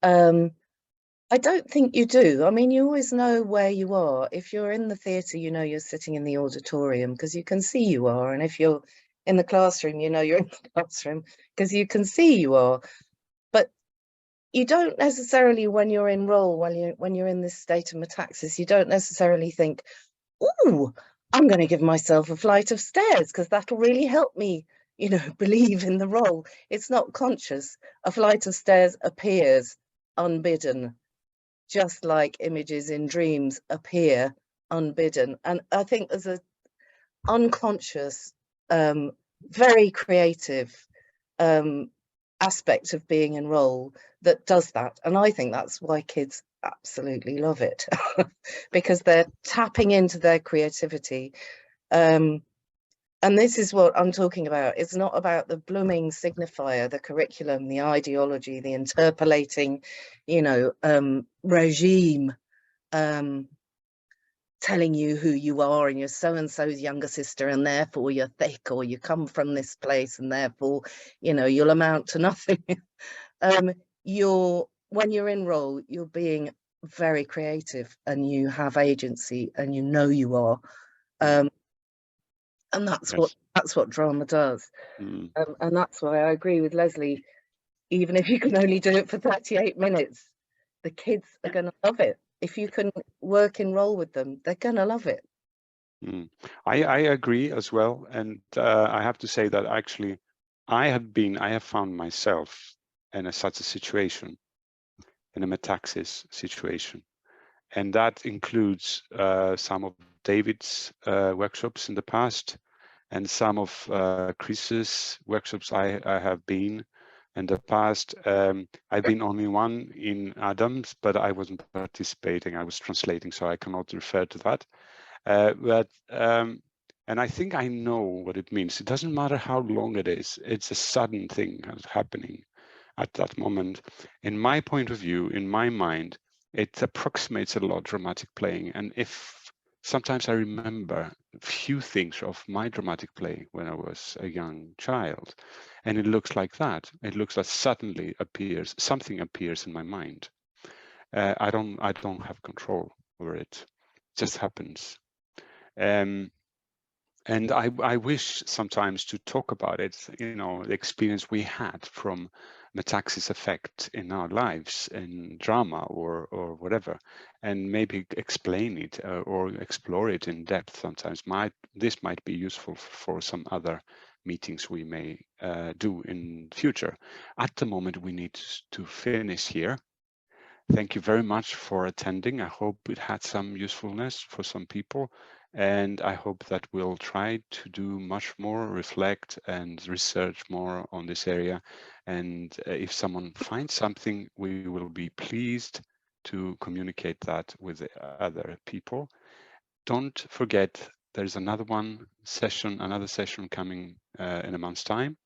I don't think you do. I mean, you always know where you are. If you're in the theatre, you know you're sitting in the auditorium because you can see you are. And if you're in the classroom, you know you're in the classroom because you can see you are. But you don't necessarily, when you're in role, when you're in this state of metaxis, you don't necessarily think, "Ooh, I'm going to give myself a flight of stairs because that'll really help me, you know, believe in the role." It's not conscious. A flight of stairs appears unbidden, just like images in dreams appear unbidden. And I think there's an unconscious, very creative aspect of being in role that does that. And I think that's why kids absolutely love it, because they're tapping into their creativity. And this is what I'm talking about. It's not about the blooming signifier, the curriculum, the ideology, the interpolating, you know, regime telling you who you are and you're so-and-so's younger sister and therefore you're thick, or you come from this place and therefore, you know, you'll amount to nothing. When you're in role, you're being very creative and you have agency and you know you are. And that's what drama does. And that's why I agree with Leslie. Even if you can only do it for 38 minutes, the kids are going to love it. If you can work in role with them, they're going to love it. I agree as well. And I have to say that actually I have found myself in such a situation, in a metaxis situation. And that includes some of David's workshops in the past, and some of Chris's workshops I have been in the past. I've been only one in Adam's, but I wasn't participating. I was translating, so I cannot refer to that. And I think I know what it means. It doesn't matter how long it is. It's a sudden thing that's happening at that moment. In my point of view, in my mind, it approximates a lot dramatic playing. And if sometimes I remember a few things of my dramatic play when I was a young child, and it looks like that. It looks like suddenly something appears in my mind. I don't have control over it. It just happens. And I wish sometimes to talk about it, you know, the experience we had from metaxis effect in our lives in drama or whatever, and maybe explain it or explore it in depth. Sometimes this might be useful for some other meetings we may do in future. At the moment, we need to finish here. Thank you very much for attending. I hope it had some usefulness for some people. And I hope that we'll try to do much more, reflect and research more on this area. And if someone finds something, we will be pleased to communicate that with other people. Don't forget, there's another session coming in a month's time.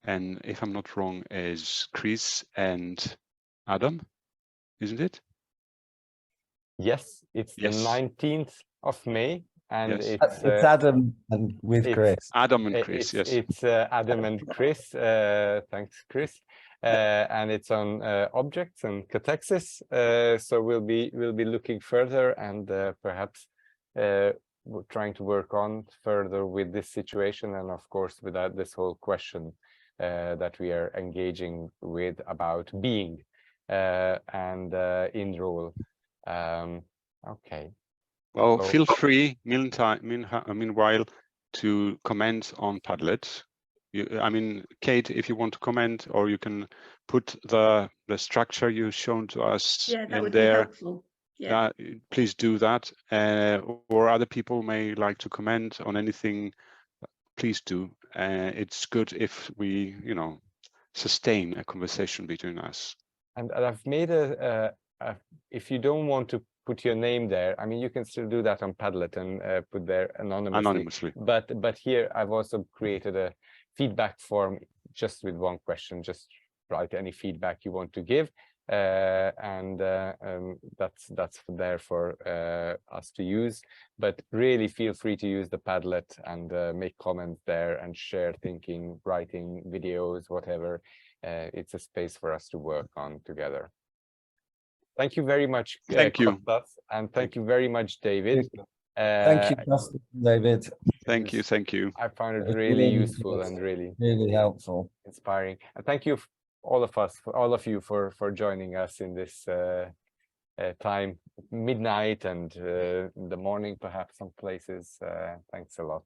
And if I'm not wrong, is Chris and Adam, isn't it? Yes, it's the 19th of May, and yes. It's Adam and with Chris. Adam and Chris, yes. It's Adam and Chris. Thanks, Chris. And it's on objects and cathexis. So we'll be looking further and perhaps we're trying to work on further with this situation, and of course with this whole question that we are engaging with about being and in role. Okay. Well, feel free meanwhile to comment on Padlet. I mean, Kate, if you want to comment, or you can put the structure you've shown to us Yeah, that in would there. be helpful. Yeah. Please do that. Or other people may like to comment on anything. Please do. It's good if we, sustain a conversation between us. And I've made if you don't want to put your name there, I mean, you can still do that on Padlet and put there anonymously. But here I've also created a feedback form just with one question. Just write any feedback you want to give, and that's there for us to use. But really feel free to use the Padlet and make comments there and share thinking, writing, videos, whatever. It's a space for us to work on together. Thank you very much, thank you, Kostas, and thank you very much, David. Thank you, David. Thank you. I found it really useful and really helpful, inspiring. And thank you, all of you, for joining us in this time, midnight and in the morning, perhaps some places. Thanks a lot.